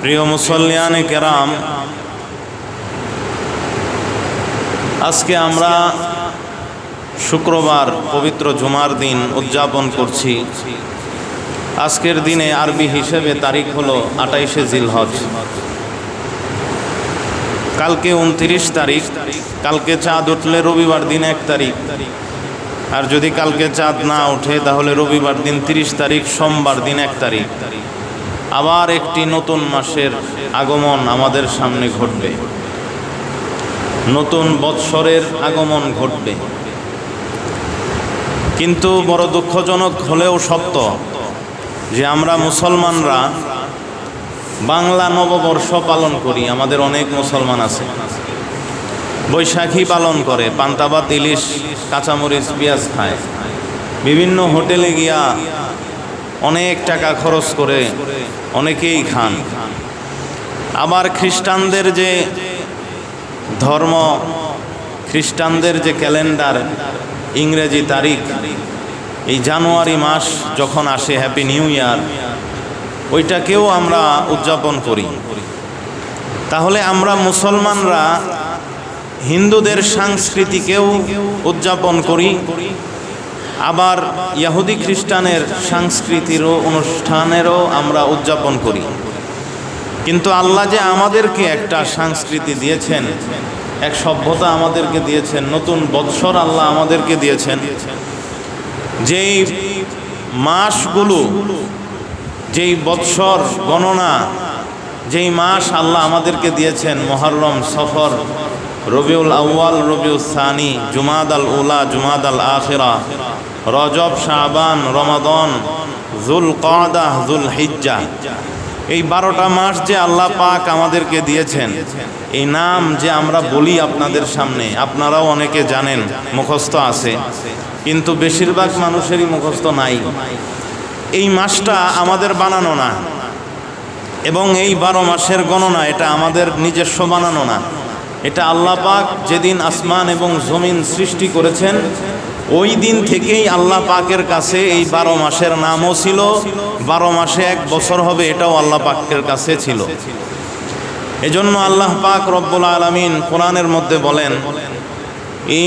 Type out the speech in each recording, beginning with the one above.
প্রিয় মুসল্লিয়ানে কেরাম, আজকে আমরা শুক্রবার পবিত্র জুমার দিন উদযাপন করছি। আজকের দিনে আরবি হিসেবে তারিখ হলো 28শে জিলহজ। কালকে 29 তারিখ, কালকে চাঁদ উঠলে রবিবার দিন 1 তারিখ, আর যদি কালকে চাঁদ না ওঠে তাহলে রবিবার দিন 30 তারিখ, সোমবার দিন 1 তারিখ। আবার একটি নতুন মাসের আগমন আমাদের সামনে ঘটবে, নতুন বৎসরের আগমন ঘটবে। কিন্তু বড় দুঃখজনক হলেও সত্য যে আমরা মুসলমানরা বাংলা নববর্ষ পালন করি। আমাদের অনেক মুসলমান আছে বৈশাখী পালন করে, পান্তা ভাত, ইলিশ, কাঁচামরিচ, পেঁয়াজ খায়, বিভিন্ন হোটেলে গিয়া অনেক টাকা খরচ করে অনেকেই খান। আবার খ্রিস্টানদের যে ধর্ম, খ্রিস্টানদের যে ক্যালেন্ডার, ইংরেজি তারিখ, এই জানুয়ারি মাস যখন আসে হ্যাপি নিউ ইয়ার, ওইটাকেও আমরা উদযাপন করি। তাহলে আমরা মুসলমানরা হিন্দুদের সংস্কৃতিকেও উদযাপন করি, আবার ইহুদি খ্রিস্টানের সংস্কৃতিরও অনুষ্ঠানেরও আমরা উদযাপন করি। কিন্তু আল্লাহ যে আমাদেরকে একটা সংস্কৃতি দিয়েছেন, এক সভ্যতা আমাদেরকে দিয়েছেন, নতুন বৎসর আল্লাহ আমাদেরকে দিয়েছেন, যেই মাসগুলো, যেই বৎসর গণনা, যেই মাস আল্লাহ আমাদেরকে দিয়েছেন, মুহররম, সফর, রবিউল আউয়াল, রবিউল সানি, জুমাদাল উলা, জুমাদাল আখিরা, রজব, শাবান, রমাদান, যুলকাদা, যুলহিজ্জা, এই 12টা মাস যে আল্লাহ পাক আমাদেরকে দিয়েছেন, এই নাম যে আমরা বলি আপনাদের সামনে, আপনারাও অনেকে জানেন, মুখস্থ আছে, কিন্তু বেশিরভাগ মানুষেরই মুখস্থ নাই। এই মাসটা আমাদের বানানো না, এবং এই 12 মাসের গণনা এটা আমাদের নিজস্ব বানানো না। এটা আল্লাহ পাক যেদিন আসমান এবং জমিন সৃষ্টি করেছেন, ওই দিন থেকেই আল্লাহ পাকের কাছে এই 12 মাসের নামও ছিল। 12 মাসে 1 বছর হবে, এটাও আল্লাহ পাকের কাছে ছিল। এজন্য আল্লাহ পাক রব্বুল আলামিন কোরআনের মধ্যে বলেন,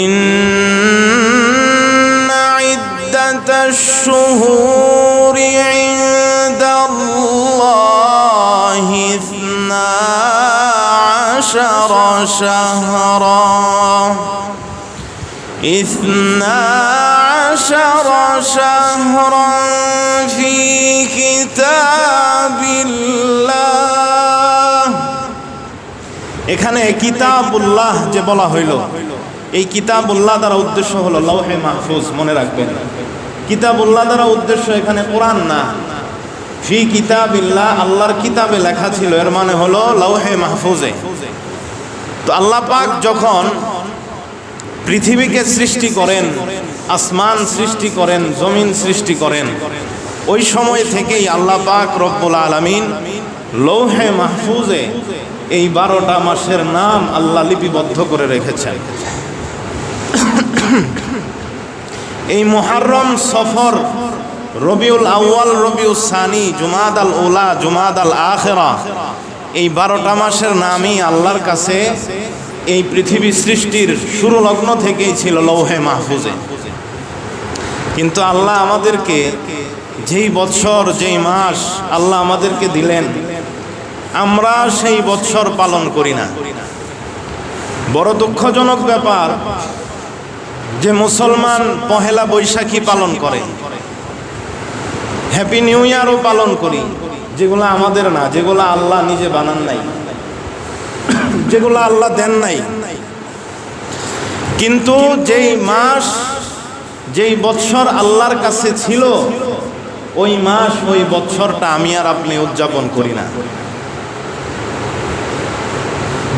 ইন্না ইদ্দাতাশ শুহুরি ইনদাল্লাহি 12 শাহরা 12 شهرا في كتاب الله। এখানে কিতাবুল্লাহ যে বলা হইল, এই কিতাবুল্লাহ দ্বারা উদ্দেশ্য হলো লাউহে মাহফুজ। মনে রাখবেন, কিতাবুল্লাহ দ্বারা উদ্দেশ্য এখানে কোরআন না। ফি কিতাবিল্লাহ, আল্লাহর কিতাবে লেখা ছিল, এর মানে হলো লাউহে মাহফুজে। তো আল্লাহ পাক যখন পৃথিবীকে সৃষ্টি করেন, আসমান সৃষ্টি করেন, জমিন সৃষ্টি করেন, ওই সময় থেকেই আল্লাহ পাক রব্বুল আলামিন লৌহে মাহফুজে এই 12টা মাসের নাম আল্লাহ লিপিবদ্ধ করে রেখেছেন। এই মুহররম, সফর, রবিউল আউয়াল, রবিউল সানি, জুমাদাল উলা, জুমাদাল আখিরা, এই 12টা মাসের নামই আল্লাহর কাছে এই পৃথিবী সৃষ্টির শুরু লগ্ন থেকেই ছিল লৌহে মাহফুজে। কিন্তু আল্লাহ আমাদেরকে যেই বৎসর, যেই মাস আল্লাহ আমাদেরকে দিলেন, আমরা সেই বৎসর পালন করি না। বড় দুঃখজনক ব্যাপার যে মুসলমান পহেলা বৈশাখী পালন করে, হ্যাপি নিউ ইয়ারও পালন করি, যেগুলো আমাদের না, যেগুলো আল্লাহ নিজে বানান নাই, যেগুলো আল্লাহ দেন নাই। কিন্তু যেই মাস, যেই বৎসর আল্লাহর কাছে ছিল, ওই মাস, ওই বৎসরটা আমি আর আপনি উদযাপন করি না।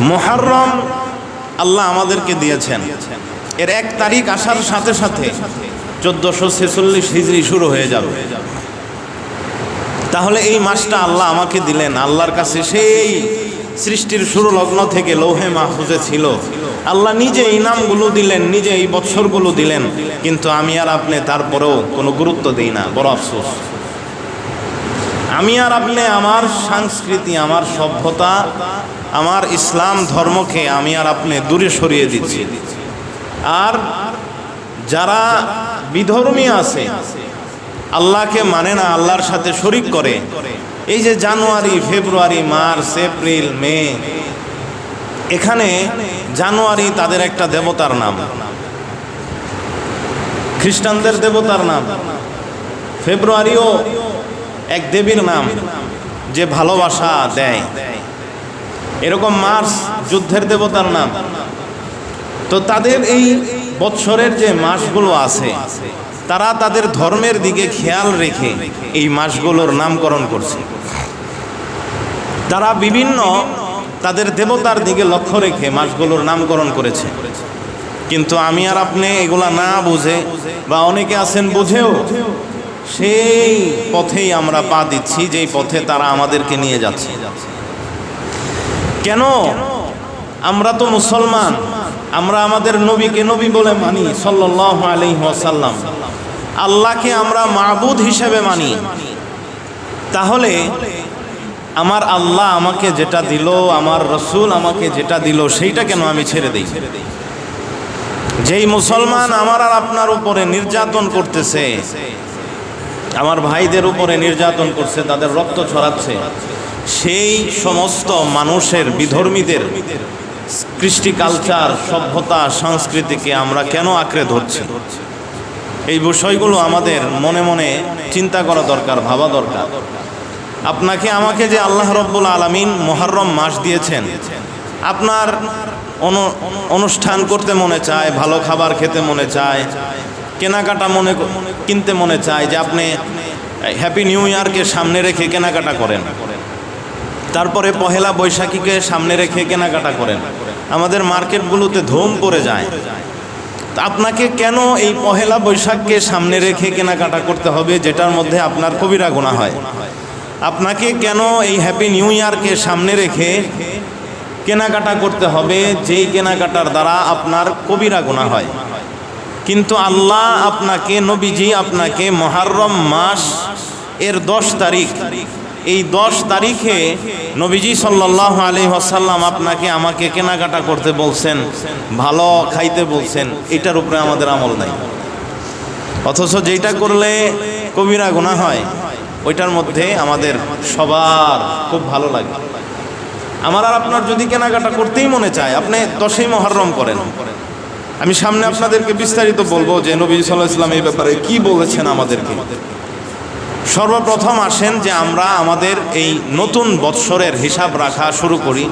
মুহররম আল্লাহ আমাদেরকে দিয়েছেন, এর 1 তারিখ আসার সাথে সাথে 1446 হিজরি শুরু হয়ে যাবে। তাহলে এই মাসটা আল্লাহ আমাকে দিলেন, আল্লাহর কাছে সেই সৃষ্টির শুরু লগ্ন থেকে লৌহে মাহফুজে ছিল। আল্লাহ নিজে এই নামগুলো দিলেন, নিজে এই বৎসরগুলো দিলেন, কিন্তু আমি আর আপনি তারপরেও কোনো গুরুত্ব দিই না। বড় আফসোস। আমি আর আপনি আমার সংস্কৃতি, আমার সভ্যতা, আমার ইসলাম ধর্মকে আমি আর আপনি দূরে সরিয়ে দিচ্ছি। আর যারা বিধর্মী আছে, আল্লাহকে মানে না, আল্লাহর সাথে শরিক করে, এই যে জানুয়ারি, ফেব্রুয়ারি, মার্চ, এপ্রিল, মে, এখানে জানুয়ারি তাদের একটা দেবতার নাম, খ্রিস্টানদের দেবতার নাম। ফেব্রুয়ারিও এক দেবীর নাম যে ভালোবাসা দেয়। এরকম মার্চ যুদ্ধের দেবতার নাম। তো তাদের এই বৎসরের যে মাসগুলো আছে, তারা তাদের ধর্মের দিকে খেয়াল রেখে এই মাসগুলোর নামকরণ করছে। তারা বিভিন্ন তাদের দেবতার দিকে লক্ষ্য রেখে মাসগুলোর নামকরণ করেছে। কিন্তু আমি আর আপনি এগুলা না বুঝে, বা অনেকে আছেন বুঝেও, সেই পথেই আমরা পা দিচ্ছি যেই পথে তারা আমাদেরকে নিয়ে যাচ্ছে। কেন? আমরা তো মুসলমান, আমরা আমাদের নবীকে নবী বলে মানি সাল্লাল্লাহু আলাইহি ওয়াসাল্লাম, আল্লাহকে আমরা মাবুদ হিসেবে মানি। তাহলে আমার আল্লাহ আমাকে যেটা দিল, আমার রসুল আমাকে যেটা দিল, সেইটা কেন আমি ছেড়ে দিই? যেই মুসলমান আমার আর আপনার উপরে নির্যাতন করতেছে, আমার ভাইদের উপরে নির্যাতন করছে, তাদের রক্ত ছড়াচ্ছে, সেই সমস্ত মানুষের, বিধর্মীদের কৃষ্টি, কালচার, সভ্যতা, সংস্কৃতিকে আমরা কেন আঁকড়ে ধরছি? এই বিষয়গুলো আমাদের মনে মনে চিন্তা করা দরকার, ভাবা দরকার। আপনাকে আমাকে যে আল্লাহ রব্বুল আলামিন মুহররম মাস দিয়েছেন, আপনার অনুষ্ঠান করতে মনে চায়, ভালো খাবার খেতে মনে চায়, কেনাকাটা কিনতে মনে চায়, যে আপনি হ্যাপি নিউ ইয়ারকে সামনে রেখে কেনাকাটা করেন, তারপরে পহেলা বৈশাখীকে সামনে রেখে কেনাকাটা করেন, আমাদের মার্কেটগুলোতে ধুম পড়ে যায়। আপনাকে কেন এই পহেলা বৈশাখকে সামনে রেখে কেনাকাটা করতে হবে, যেটার মধ্যে আপনার কবিরা গুনাহ হয়? আপনাকে কেন এই হ্যাপি নিউ ইয়ারকে সামনে রেখে কেনাকাটা করতে হবে, যেই কেনাকাটার দ্বারা আপনার কবিরা গুনাহ হয়? কিন্তু আল্লাহ আপনাকে, নবীজি আপনাকে মুহররম মাস এর 10 তারিখ, এই 10 তারিখে নবীজি সাল্লাল্লাহু আলাইহি ওয়াসাল্লাম আপনাকে আমাকে কেনাকাটা করতে বলছেন, ভালো খাইতে বলছেন। এটার উপরে আমাদের আমল নাই। অথচ যেটা করলে কবিরা গুনাহ হয়, ওইটার মধ্যে আমাদের সবার খুব ভালো লাগে। আমার আর আপনার যদি কেনাকাটা করতেই মনে চায়, আপনি 10ই মুহররম করেন। আমি সামনে আপনাদেরকে বিস্তারিত বলবো যে নবী সাল্লাল্লাহু আলাইহি ওয়াসাল্লাম এই ব্যাপারে কি বলেছেন আমাদেরকে। সর্বপ্রথম আসেন যে আমরা আমাদের এই নতুন বৎসরের হিসাব রাখা শুরু করি।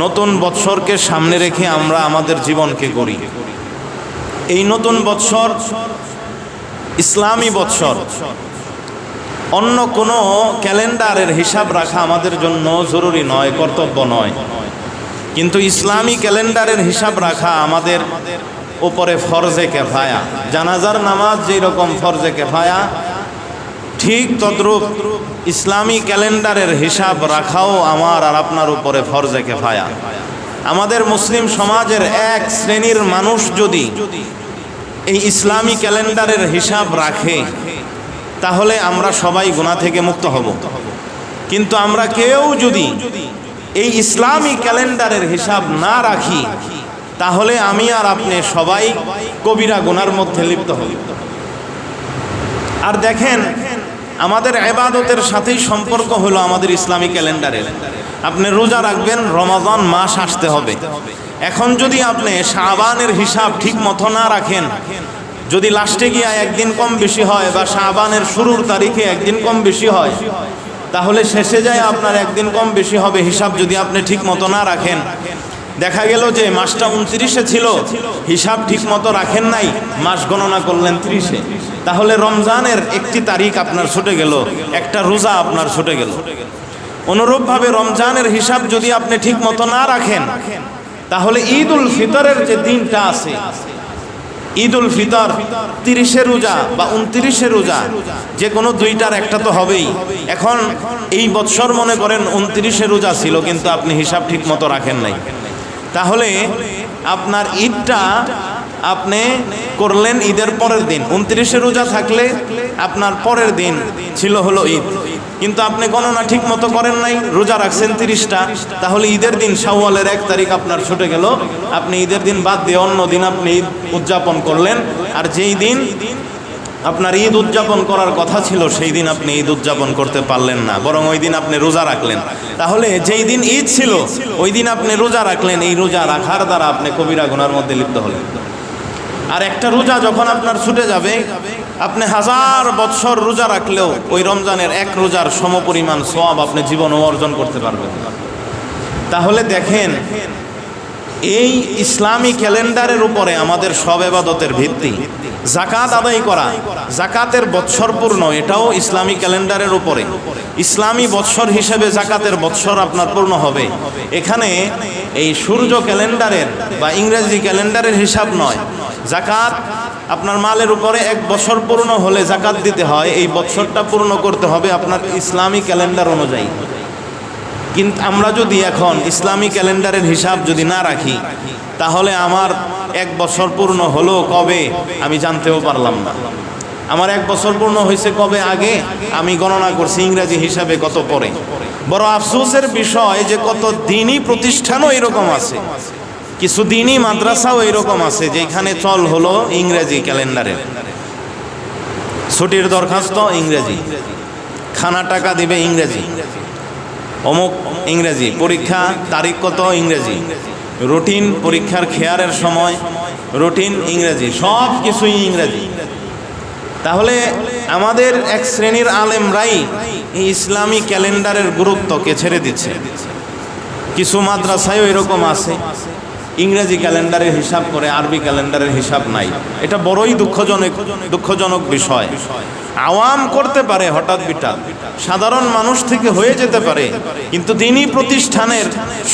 নতুন বৎসরকে সামনে রেখে আমরা আমাদের জীবনকে গড়ি। এই নতুন বৎসর ইসলামী বৎসর। অন্য কোনো ক্যালেন্ডারের হিসাব রাখা আমাদের জন্য জরুরি নয়, কর্তব্য নয়। কিন্তু ইসলামী ক্যালেন্ডারের হিসাব রাখা আমাদের উপরে ফরজে কিফায়া। জানাজার নামাজ যেই রকম ফরজে কিফায়া, ঠিক তদ্রূপ ইসলামী ক্যালেন্ডারের হিসাব রাখাও আমার আর আপনার উপরে ফরজে কিফায়া। আমাদের মুসলিম সমাজের এক শ্রেণীর মানুষ যদি এই ইসলামী ক্যালেন্ডারের হিসাব রাখে, তাহলে আমরা সবাই গুনাহ থেকে মুক্ত হব। কিন্তু আমরা কেউ যদি এই ইসলামী ক্যালেন্ডারের হিসাব না রাখি, তাহলে আমি আর আপনি সবাই কবিরা গুনার মধ্যে লিপ্ত হই। আর দেখেন, আমাদের ইবাদতের সাথেই সম্পর্ক হলো আমাদের ইসলামী ক্যালেন্ডারের। আপনি রোজা রাখবেন, রমাদান মাস আসতে হবে। এখন যদি আপনি শাবানের হিসাব ঠিক মতো না রাখেন, যদি লাস্টে গিয়ে একদিন কম বেশি হয়, বা শাবানের শুরুর তারিখে একদিন কম বেশি হয়, তাহলে শেষে যায় আপনার একদিন কম বেশি হবে হিসাব যদি আপনি ঠিক মতো না রাখেন। দেখা গেল যে মাসটা 29-এ ছিল, হিসাব ঠিক মতো রাখেন নাই, মাস গণনা করলেন 30-এ, তাহলে রমজানের একটি তারিখ আপনার ছুটে গেল, একটা রোজা আপনার ছুটে গেল। অনুরূপভাবে রমজানের হিসাব যদি আপনি ঠিক মতো না রাখেন, তাহলে ঈদ উল ফিতরের যে দিনটা আছে, ঈদ উল ফিতর 30-এ রোজা বা 29-এ রোজা, যে কোনো দুইটার একটা তো হবেই। এখন এই বৎসর মনে করেন 29-এ রোজা ছিল, কিন্তু আপনি হিসাব ঠিক মতো রাখেন নাই, তাহলে আপনার ঈদটা আপনি করলেন ঈদের পরের দিন। 29-এ রোজা থাকলে আপনার পরের দিন ছিল হলো ঈদ। কিন্তু আপনি গণনা ঠিক মতো করেন নাই, রোজা রাখছেন 30টা, তাহলে ঈদের দিন শাওয়ালের 1 তারিখ আপনার ছুটে গেল, আপনি ঈদের দিন বাদ দিয়ে অন্য দিন আপনি ঈদ উদযাপন করলেন, আর যেই দিন আপনার ঈদ উদযাপন করার কথা ছিল সেই দিন আপনি ঈদ উদযাপন করতে পারলেন না, বরং ওই দিন আপনি রোজা রাখলেন। তাহলে যেই দিন ঈদ ছিল ওই দিন আপনি রোজা রাখলেন, এই রোজা রাখার দ্বারা আপনি কবিরা গুনার মধ্যে লিপ্ত হলেন। আর একটা রোজা যখন আপনার ছুটে যাবে, আপনি 1000 বছর রোজা রাখলেও ওই রমজানের এক রোজার সমপরিমাণ সওয়াব আপনি জীবনে অর্জন করতে পারবেন। তাহলে দেখেন, এই ইসলামী ক্যালেন্ডারের উপরে আমাদের সব ইবাদতের ভিত্তি। যাকাত আদায় করা, যাকাতের বৎসর পূর্ণ, এটাও ইসলামী ক্যালেন্ডারের উপরে। ইসলামী বৎসর হিসেবে যাকাতের বৎসর আপনার পূর্ণ হবে। এখানে এই সূর্য ক্যালেন্ডারের বা ইংরেজি ক্যালেন্ডারের হিসাব নয়। যাকাত আপনার মালের উপরে 1 বছর পূর্ণ হলে যাকাত দিতে হয়, এই বৎসরটা পূর্ণ করতে হবে আপনার ইসলামী ক্যালেন্ডার অনুযায়ী। কিন্তু আমরা যদি এখন ইসলামী ক্যালেন্ডারের হিসাব যদি না রাখি, তাহলে আমার 1 বছর পূর্ণ হলো কবে আমি জানতেও পারলাম না। আমার 1 বছর পূর্ণ হয়েছে কবে আগে আমি গণনা করছি ইংরেজি হিসাবে কত পরে। বড় আফসোসের বিষয় যে কত দিনই প্রতিষ্ঠানও এরকম আছে, কিছু দিনই মাদ্রাসাও এরকম আছে যেখানে চল হলো ইংরেজি ক্যালেন্ডারের। ছুটির দরখাস্ত ইংরেজি, খানা টাকা দিবে ইংরেজি, অমুক ইংরেজি, পরীক্ষা তারিখ কত ইংরেজি, রুটিন পরীক্ষার খেয়ারের সময় রুটিন ইংরেজি, সব কিছুই ইংরেজি। তাহলে আমাদের এক শ্রেণীর আলেমরাই এই ইসলামী ক্যালেন্ডারের গুরুত্বকে ছেড়ে দিচ্ছে। কিছু মাদ্রাসায়ও এরকম আছে, ইংরেজি ক্যালেন্ডারের হিসাব করে, আরবি ক্যালেন্ডারের হিসাব নাই। এটা বড়ই দুঃখজনক বিষয়। আওয়াম করতে পারে হঠাৎ বিঠাৎ, সাধারণ মানুষ থেকে হয়ে যেতে পারে, কিন্তু দ্বীনি প্রতিষ্ঠানের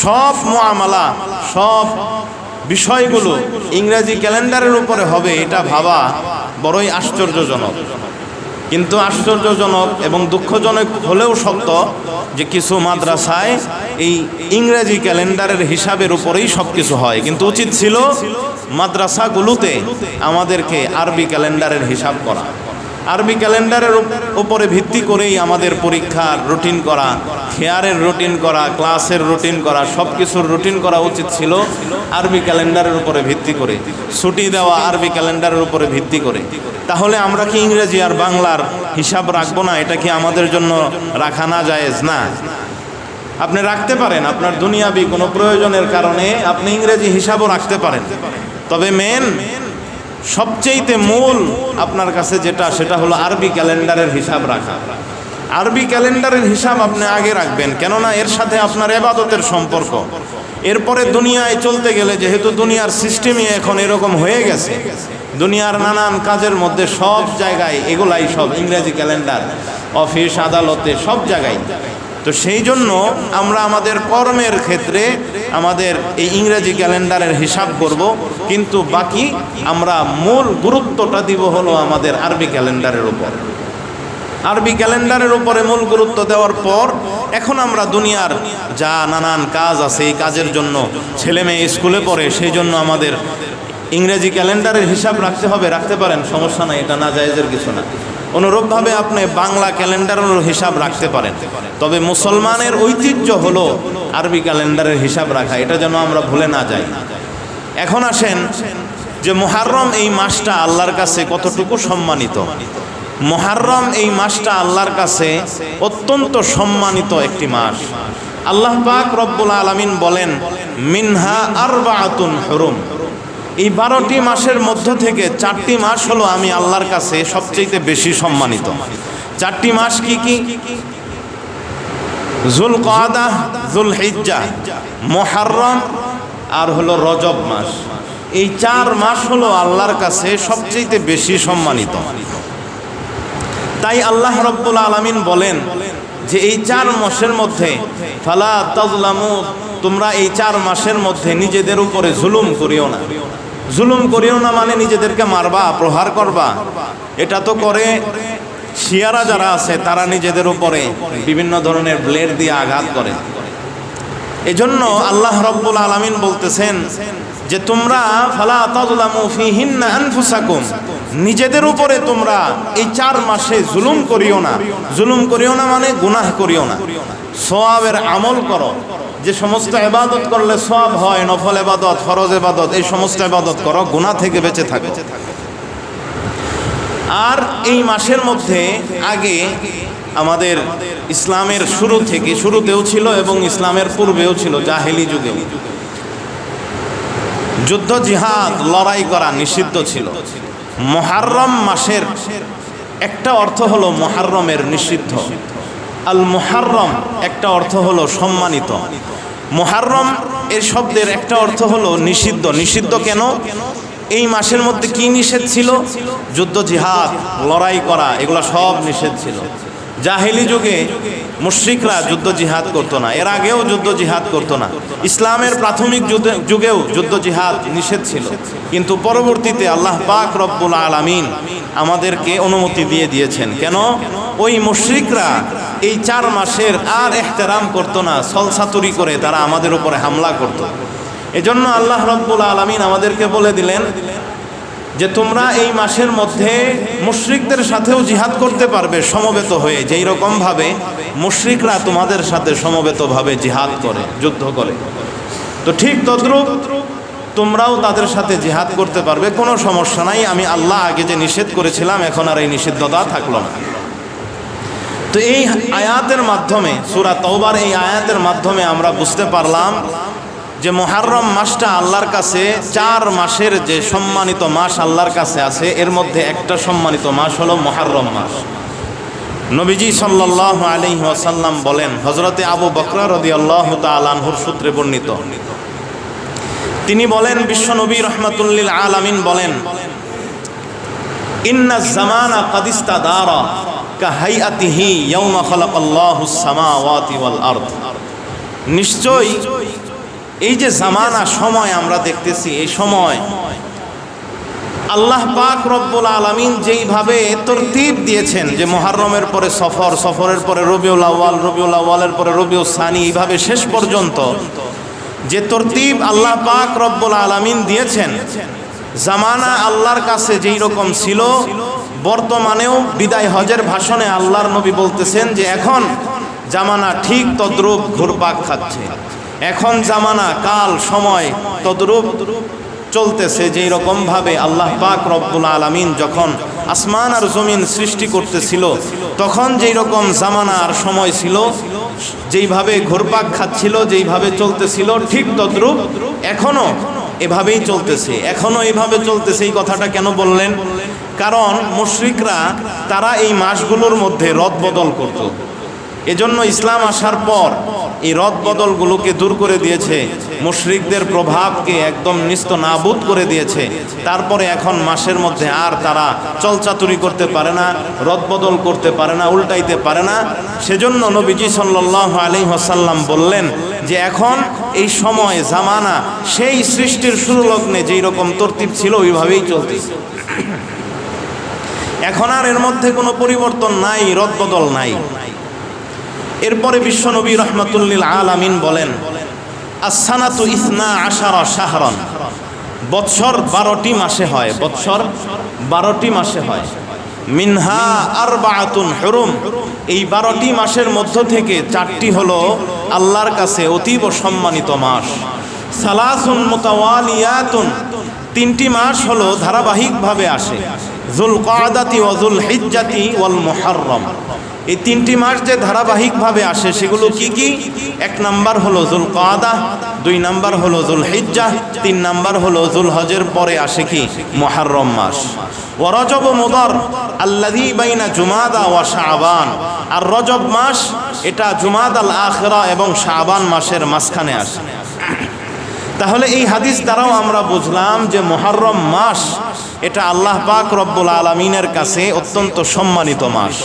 সব মুআমালা, সব বিষয়গুলো ইংরেজি ক্যালেন্ডারের উপরে হবে, এটা ভাবা বড়ই আশ্চর্যজনক। কিন্তু আশ্চর্যজনক এবং দুঃখজনক হলেও সত্য যে কিছু মাদ্রাসায় এই ইংরেজি ক্যালেন্ডারের হিসাবের উপরেই সব কিছু হয়, কিন্তু উচিত ছিল মাদ্রাসাগুলোতে আমাদেরকে আরবি ক্যালেন্ডারের হিসাব করা। আরবি ক্যালেন্ডারের উপরে ভিত্তি করেই আমাদের পরীক্ষার রুটিন করা, খেয়ারের রুটিন করা, ক্লাসের রুটিন করা, সব কিছুর রুটিন করা উচিত ছিল আরবি ক্যালেন্ডারের উপরে ভিত্তি করে, ছুটি দেওয়া আরবি ক্যালেন্ডারের উপরে ভিত্তি করে। তাহলে আমরা কি ইংরেজি আর বাংলার হিসাব রাখবো না? এটা কি আমাদের জন্য রাখা না জায়েজ? না, আপনি রাখতে পারেন, আপনার দুনিয়াবি কোনো প্রয়োজনের কারণে আপনি ইংরেজি হিসাবও রাখতে পারেন। তবে সবচেয়ে মূল আপনার কাছে যেটা, সেটা হলো আরবি ক্যালেন্ডারের হিসাব রাখা। আরবি ক্যালেন্ডারের হিসাব আপনি আগে রাখবেন, কেননা এর সাথে আপনার ইবাদতের সম্পর্ক। এরপরে দুনিয়ায় চলতে গেলে, যেহেতু দুনিয়ার সিস্টেমই এখন এরকম হয়ে গেছে, দুনিয়ার নানান কাজের মধ্যে সব জায়গায় এগুলাই সব ইংরেজি ক্যালেন্ডার, অফিস আদালতে সব জায়গায়। তো সেই জন্য আমরা আমাদের কর্মের ক্ষেত্রে আমাদের এই ইংরেজি ক্যালেন্ডারের হিসাব করব, কিন্তু বাকি আমরা মূল গুরুত্বটা দিব হলো আমাদের আরবি ক্যালেন্ডারের উপর। আরবি ক্যালেন্ডারের উপরে মূল গুরুত্ব দেওয়ার পর এখন আমরা দুনিয়ার যা নানান কাজ আছে, এই কাজের জন্য ছেলে মেয়ে স্কুলে পড়ে, সেই জন্য আমাদের ইংরেজি ক্যালেন্ডারের হিসাব রাখতে হবে, রাখতে পারেন, সমস্যা নাই, এটা না জায়েজের কিছু না। অনুরূপভাবে আপনি বাংলা ক্যালেন্ডারের হিসাব রাখতে পারেন, তবে মুসলমানের ঐতিহ্য হলো আরবি ক্যালেন্ডারের হিসাব রাখা, এটা যেন আমরা ভুলে না যাই। এখন আসেন যে মুহররম এই মাসটা আল্লাহর কাছে কতটুকু সম্মানিত। মুহররম এই মাসটা আল্লাহর কাছে অত্যন্ত সম্মানিত একটি মাস। আল্লাহ পাক রব্বুল আলামিন বলেন, মিনহা আরবাআতুন হুরুম, এই 12টি মাসের মধ্য থেকে 4টি মাস হলো আমি আল্লাহর কাছে সবচেয়ে বেশি সম্মানিত। 4টি মাস কি কি? যুলকাদা, যুলহিজ্জা, মুহররম আর হলো রজব মাস। এই 4 মাস হলো আল্লাহর কাছে সবচেয়ে বেশি সম্মানিত। তাই আল্লাহ রব্বুল আলামিন বলেন যে এই 4 মাসের মধ্যে ফালা তাজলামু, তোমরা এই 4 মাসের মধ্যে নিজেদের উপরে জুলুম করিও না। জুলুম করিও না মানে নিজেদেরকে মারবা, প্রহার করবা, এটা তো করে শিয়ারা যারা আছে, তারা নিজেদের উপরে বিভিন্ন ধরনের ব্লেড দিয়ে আঘাত করে। এজন্য আল্লাহ রব্বুল আলামিন বলতেছেন যে তোমরা ফালা তাজলামু ফিহিন্না আনফুসাকুম, নিজেদের উপরে তোমরা এই 4 মাসে জুলুম করিও না। জুলুম করিও না মানে গুনাহ করিও না, সওয়াবের আমল করো। যে সমস্ত ইবাদত করলে সওয়াব হয়, নফল ইবাদত, ফরজ ইবাদত, এই সমস্ত ইবাদত করো, গুনাহ থেকে বেঁচে থাকো। আর এই মাসের মধ্যে আগে আমাদের ইসলামের শুরুতেও ছিল এবং ইসলামের পূর্বেও ছিল, জাহেলি যুগেও যুদ্ধ জিহাদ লড়াই করা নিষিদ্ধ ছিল। মুহররম মাসের একটা অর্থ হলো মুহররমের নিষিদ্ধ। আল মুহররম একটা অর্থ হলো সম্মানিত। মুহররম এর শব্দের একটা অর্থ হলো নিষিদ্ধ। নিষিদ্ধ কেন? এই মাসের মধ্যে কি নিষেধ ছিল? যুদ্ধ জিহাদ লড়াই করা, এগুলো সব নিষেধ ছিল। জাহেলি যুগে মুশরিকরা যুদ্ধ জিহাদ করতো না, এর আগেও যুদ্ধ জিহাদ করতো না। ইসলামের প্রাথমিক যুগেও যুদ্ধ জিহাদ নিষেধ ছিল, কিন্তু পরবর্তীতে আল্লাহ পাক রব্বুল আলামিন আমাদেরকে অনুমতি দিয়ে দিয়েছেন। কেন? ওই মুশরিকরা এই 4 মাসের আর ইহতিরাম করতো না, ছলছাতুরি করে তারা আমাদের উপরে হামলা করত। এজন্য আল্লাহ রব্বুল আলামিন আমাদেরকে বলে দিলেন যে তোমরা এই মাসের মধ্যে মুশরিকদের সাথেও জিহাদ করতে পারবে সমবেত হয়ে, যেই রকম ভাবে মুশরিকরা তোমাদের সাথে সমবেতভাবে জিহাদ করে, যুদ্ধ করে। তো ঠিক তদ্রূপ তোমরাও তাদের সাথে জিহাদ করতে পারবে, কোনো সমস্যা নাই। আমি আল্লাহ আগে যে নিষেধ করেছিলাম এখন আর এই নিষিদ্ধতা থাকলো না। তো এই আয়াতের মাধ্যমে, সূরা তাওবার এই আয়াতের মাধ্যমে আমরা বুঝতে পারলাম যে মুহররম মাসটা আল্লাহর কাছে 4 মাসের যে সম্মানিত মাস আল্লাহর কাছে আছে, এর মধ্যে একটা সম্মানিত মাস হলো মুহররম মাস। নবীজি সাল্লাল্লাহু আলাইহি ওয়াসাল্লাম বলেন, হযরতে আবু বকর রাদিয়াল্লাহু তাআলা আনহুর সূত্রে বর্ণিত, তিনি বলেন, বিশ্বনবী রাহমাতুল লিল আলামিন বলেন, ইন্নাজ জামানা ক্বাদ ইস্তাদারা কাহাইআতিহি ইয়াওমা খালাকাল্লাহুস সামাওয়াতি ওয়াল আরদ। নিশ্চয়ই এই যে জামানা, সময় আমরা দেখতেছি, এই সময় আল্লাহ পাক রব্বুল আলামিন যেইভাবে তরতিব দিয়েছেন যে মুহররমের পরে সফর, সফরের পরে রবিউল আউয়াল, রবিউল আউয়ালের পরে রবিউল সানি, এইভাবে শেষ পর্যন্ত যে তরতিব আল্লাহ পাক রব্বুল আলামিন দিয়েছেন, জামানা আল্লাহর কাছে যেই রকম ছিল, বর্তমানেও বিদায় হজের ভাষণে আল্লাহর নবী বলতেছেন যে এখন জামানা ঠিক তদ্রূপ ঘুরপাক খাচ্ছে। এখন জামানা, কাল, সময় তদ্রূপ চলতেছে যেই রকম ভাবে আল্লাহ পাক রব্বুল আলামিন যখন আসমান আর জমিন সৃষ্টি করতেছিল, তখন যেই রকম জামানা আর সময় ছিল, যেইভাবে ঘুরপাক খাচ্ছিল, যেইভাবে চলতেছিল, ঠিক তদ্রূপ এখনো এভাবেই চলতেছে। এখনো এভাবে চলতেছে। এই কথাটা কেন বললেন? কারণ মুশরিকরা তারা এই মাসগুলোর মধ্যে রদবদল করত। এজন্য ইসলাম আসার পর এই রদবদলগুলোকে দূর করে দিয়েছে, মুশরিকদের প্রভাবকে একদম নিস্তনাবুদ করে দিয়েছে। তারপরে এখন মাসের মধ্যে আর তারা চলচাতুরি করতে পারে না, রদবদল করতে পারে না, উল্টাইতে পারে না। সেজন্য নবীজি সাল্লাল্লাহু আলাইহি ওয়াসাল্লাম বললেন যে এখন এই সময়, জামানা সেই সৃষ্টির শুরু লগ্নে যেই রকম তরতিব ছিল ওইভাবেই চলতেছে। এখন আর এর মধ্যে কোনো পরিবর্তন নাই, রদবদল নাই। এরপরে বিশ্বনবী রাহমাতুল লিল আলামিন বলেন, আস-সানাতু 12 শাহরান, বৎসর 12টি মাসে হয়, বৎসর 12টি মাসে হয়। মিনহা আরবাআতুন হুরুম, এই 12টি মাসের মধ্য থেকে 4টি হলো আল্লাহর কাছে অতীব সম্মানিত মাস। সালাসুন মুতাওয়ালিয়াতুন, 3টি মাস হলো ধারাবাহিকভাবে আসে, যুলকাদাতি ওয়া যুলহিজ্জাতি ওয়াল মুহররম। এই 3টি মাস যে ধারাবাহিকভাবে আসে সেগুলো কি কি? 1 নাম্বার হলো যুলকাদা, 2 নাম্বার হলো যুলহিজ্জাহ, 3 নাম্বার হলো যুলহজের পরে আসে কি? মুহররম মাস। ওয়া রজব মুদার আল্লাযী বাইনা জুমাদা ওয়া শাবান, আর রজব মাস এটা জুমাদাল আখিরা এবং শাবান মাসের মাঝখানে আসে। তাহলে এই হাদিস দ্বারাও আমরা বুঝলাম যে মুহররম মাস এটা আল্লাহ পাক রব্বুল আলামিনের কাছে অত্যন্ত সম্মানিত মাস।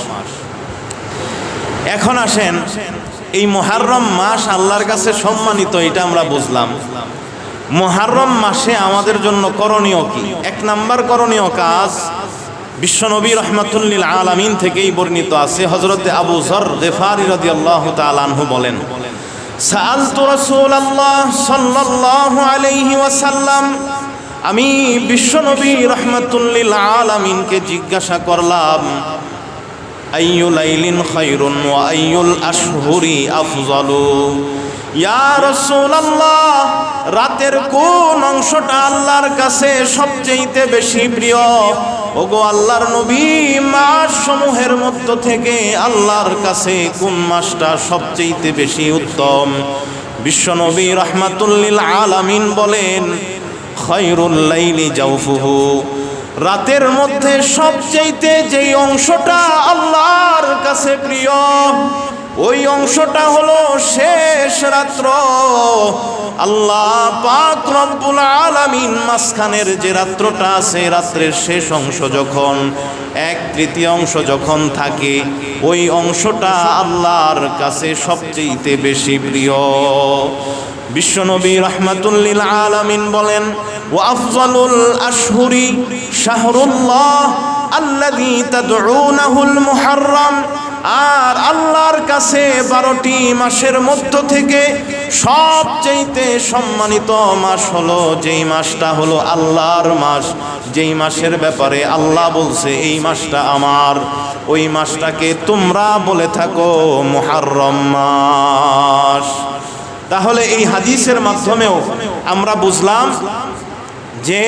এখন আসেন, এই মুহররম মাস আল্লাহর কাছে সম্মানিত, এটা আমরা বুঝলাম। মুহররম মাসে আমাদের জন্য করণীয় কি? 1 নাম্বার করণীয় কাজ বিশ্বনবী রাহমাতুল লিল আলামিন থেকেই বর্ণিত আছে। হযরতে আবু যর গিফারি রাদিয়াল্লাহু তাআলা আনহু বলেন, সাআলতু রাসূলুল্লাহ সাল্লাল্লাহু আলাইহি ওয়াসাল্লাম আমি বিশ্বনবী রাহমাতুল্লিল আলামিনকে জিজ্ঞাসা করলাম, আইয়ু লাইলিন খায়রুন ওয়া আইয়ুল আশহুরি আফজালু। ইয়া রাসূলুল্লাহ, রাতের কোন অংশটা আল্লাহর কাছে সবচেয়ে বেশি প্রিয়? ওগো আল্লাহর নবী, মাস সমূহের মধ্য থেকে আল্লাহর কাছে কোন মাসটা সবচেয়ে বেশি উত্তম? বিশ্বনবী রাহমাতুল্লিল আলামিন বলেন, খায়রুল লাইলি জাওফুহু। রাতের মধ্যে সবচেয়ে যেই অংশটা আল্লাহর কাছে প্রিয়, ওই অংশটা হলো শেষ রাত্র। আল্লাহ পাক রব্বুল আলামিন মাঝখানের যে রাত্রটা আছে, রাত্রের শেষ অংশ যখন 1/3 যখন থাকে, ওই অংশটা আল্লাহর কাছে সবচেয়ে বেশি প্রিয়। বিশ্বনবী রাহমাতুল্লিল আলামিন বলেন, ওয়া আফজালুল আশহুরি শাহরুল্লাহ আল্লাযী তাদউনাহুল মুহাররম। আর আল্লাহর কাছে 12টি মাসের মধ্য থেকে সবচেয়ে সম্মানিত মাস হলো যেই মাসটা হলো আল্লাহর মাস, যেই মাসের ব্যাপারে আল্লাহ বলছে এই মাসটা আমার, ওই মাসটাকে তোমরা বলে থাকো মুহাররম মাস। তাহলে এই হাদিসের মাধ্যমেও আমরা বুঝলাম যে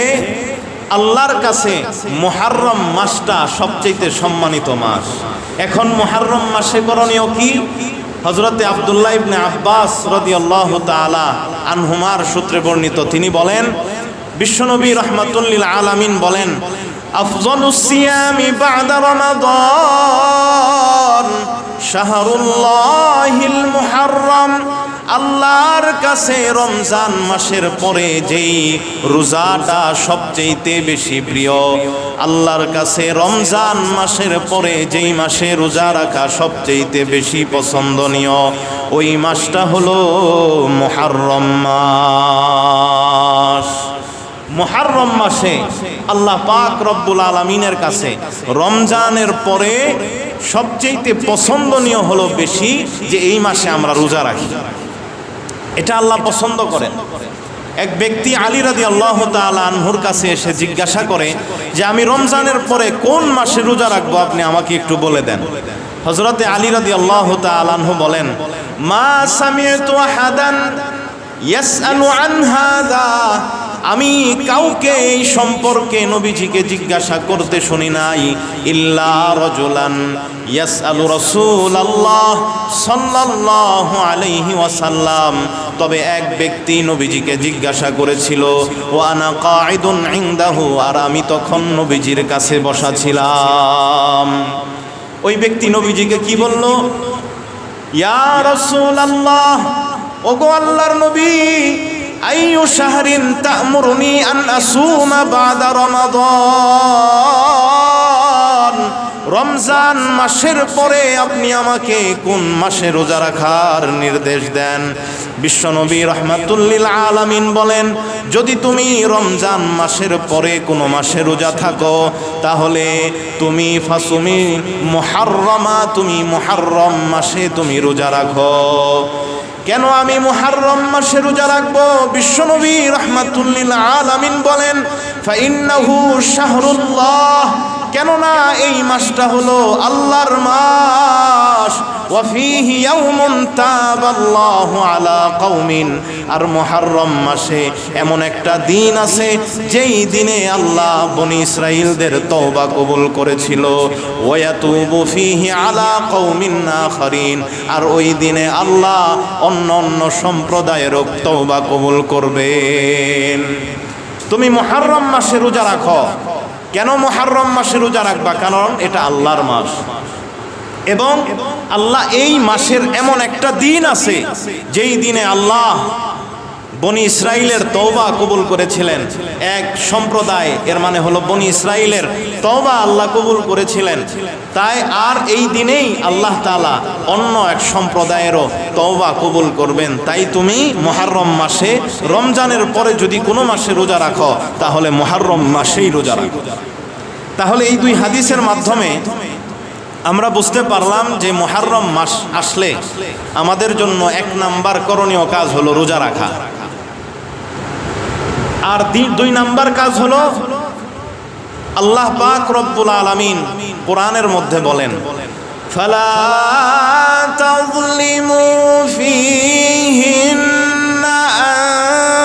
আল্লাহর কাছে মুহাররম মাসটা সবচেয়ে সম্মানিত মাস। এখন মুহাররম মাসে করণীয় কি? হযরতে আব্দুল্লাহ ইবনে আব্বাস রাদিয়াল্লাহু তাআলা আনহুমার সূত্রে বর্ণিত, তিনি বলেন, বিশ্বনবী রাহমাতুল্লিল আলামিন বলেন, আফযালুস সিয়ামি বা'দা রমাদান শাহরুল্লাহিল মুহাররম। আল্লাহর কাছে রমজান মাসের পরে যেই রোজাটা সবচেয়ে বেশি প্রিয়, আল্লাহর কাছে রমজান মাসের পরে যেই মাসে রোজা রাখা সবচেয়ে বেশি পছন্দনীয়, ওই মাসটা হলো মুহাররম মাস। মুহাররম মাসে আল্লাহ পাক রব্বুল আলামিনের কাছে রমজানের পরে সবচেয়ে পছন্দনীয় হলো বেশি যে এই মাসে আমরা রোজা রাখি, এটা আল্লাহ পছন্দ করেন। এক ব্যক্তি আলী রাদিয়াল্লাহু তাআলা আনহুর কাছে এসে জিজ্ঞাসা করে যে আমি রমজানের পরে কোন মাসে রোজা রাখবো, আপনি আমাকে একটু বলে দেন। হযরতে আলী রাদিয়াল্লাহু তাআলা আনহু বলেন, মা সামি'তু আহাদান ইয়াসআলু আন হাযা। আমি কাউকে এই সম্পর্কে নবীজিকে জিজ্ঞাসা করতে শুনি নাই, ইল্লা রাজুলান ইয়াসআলু রাসূলুল্লাহ সাল্লাল্লাহু আলাইহি ওয়াসাল্লাম। তবে এক ব্যক্তি নবীজিকে জিজ্ঞাসা করেছিল, ওয়া আনা কাঈদুন ইনদাহু, আর আমি তখন নবীজির কাছে বসা ছিলাম। ওই ব্যক্তি নবীজিকে কি বলল? ইয়া রাসূলুল্লাহ, ওগো আল্লাহর নবী, আইয়ু শাহরিন তা'মুরুনি আন আসুমা বা'দা রমাদান। রমজান মাসের পরে আপনি আমাকে কোন মাসে রোজা রাখার নির্দেশ দেন? বিশ্বনবী রাহমাতুল্লিল আলামিন বলেন, যদি তুমি রমজান মাসের পরে কোনো মাসে রোজা থাকো, তাহলে তুমি ফাসুমি মুহাররমা, তুমি মুহাররম মাসে তুমি রোজা রাখো। কেন আমি মুহাররম মাসে রোজা রাখবো? বিশ্বনবী রাহমাতুল্লিল আলামিন বলেন, ফাইন্নাহু শাহরুল্লাহ, কেননা এই মাসটা হলো আল্লাহর মাস। ওয়া ফীহি ইয়াউমুন তাবাল্লাহু আলা কওমিন, আর মুহাররম মাসে এমন একটা দিন আছে যেই দিনে আল্লাহ বনি ইসরাঈলদের তওবা কবুল করেছিল। ওয়া ইয়াতুবু ফীহি আলা কওমিন আখারিন, আর ওই দিনে আল্লাহ অন্য অন্য সম্প্রদায়েরও তওবা কবুল করবেন। তুমি মুহাররম মাসে রোজা রাখো। কেন মুহাররম মাসে রোজা রাখবা? কারণ এটা আল্লাহর মাস, এবং আল্লাহ এই মাসের এমন একটা দিন আছে যেই দিনে আল্লাহ বনি ইসরাইলের তওবা কবুল করেছিলেন। এক সম্প্রদায়, এর মানে হলো বনি ইসরাইলের তওবা আল্লাহ কবুল করেছিলেন, তাই আর এই দিনেই আল্লাহ তাআলা অন্য এক সম্প্রদায়েরও তওবা কবুল করবেন। তাই তুমি মুহাররম মাসে, রমজানের পরে যদি কোনো মাসে রোজা রাখো, তাহলে মুহাররম মাসেই রোজা রাখো। তাহলে এই দুই হাদিসের মাধ্যমে আমরা বুঝতে পারলাম যে মুহাররম মাস আসলে আমাদের জন্য 1 নাম্বার করণীয় কাজ হলো রোজা রাখা। আর 2 নাম্বার কাজ হলো আল্লাহ পাক রব্বুল আলামিন কোরআনের মধ্যে বলেন, ফালা তাযলিমু ফীহিন্না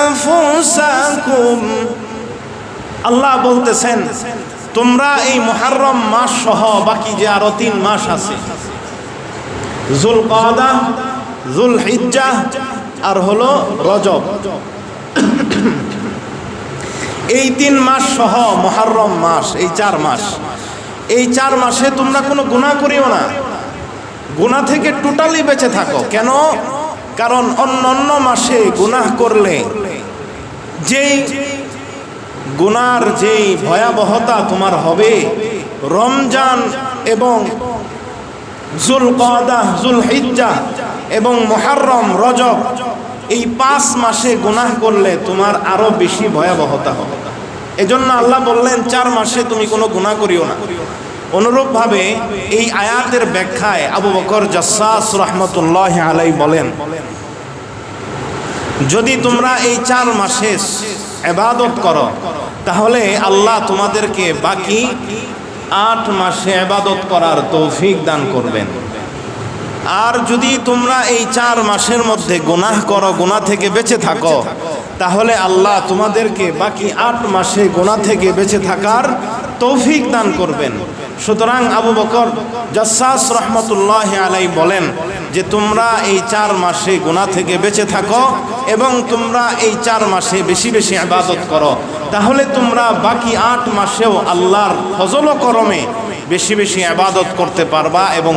আনফুসাকুম। আল্লাহ বলতেছেন তোমরা এই মুহররম মাস সহ বাকি যে আরো 3 মাস আছে, যুলকাদা, যুলহিজ্জাহ আর হলো রজব, এই 3 মাস সহ মুহররম মাস, এই 4 মাস, এই 4 মাসে তোমরা কোনো গুনাহ করিও না, গুনাহ থেকে টোটালি বেঁচে থাকো। কেন? কারণ অন্য মাসে গুনাহ করলে যেই গুনার যেই ভয়াবহতা তোমার হবে, রমজান এবং যুলকাদা, যুলহিজ্জাহ এবং মুহররম, রজব, এই 5 মাসে গুনাহ করলে তোমার আরো বেশি ভয়াবহতা হবে। এজন্য আল্লাহ বললেন 4 মাসে তুমি কোনো গুনাহ করিও না। অনুরূপভাবে এই আয়াতের ব্যাখ্যায় আবু বকর জাসসাস রাহমাতুল্লাহি আলাইহি বলেন, যদি তোমরা এই 4 মাসে ইবাদত করো তাহলে আল্লাহ তোমাদেরকে বাকি 8 মাসে ইবাদত করার তৌফিক দান করবেন। আর যদি তোমরা এই 4 মাসের মধ্যে গুনাহ করো, গুনাহ থেকে বেঁচে থাকো, তাহলে আল্লাহ তোমাদেরকে বাকি 8 মাসে গুনাহ থেকে বেঁচে থাকার তৌফিক দান করবেন। সুতরাং আবু বকর জাসসাস রাহমাতুল্লাহি আলাইহি বলেন যে তোমরা এই 4 মাসে গুনাহ থেকে বেঁচে থাকো এবং তোমরা এই 4 মাসে বেশি বেশি ইবাদত করো, তাহলে তোমরা বাকি 8 মাসেও আল্লাহর ফজল ও করমে বেশি বেশি ইবাদত করতে পারবা এবং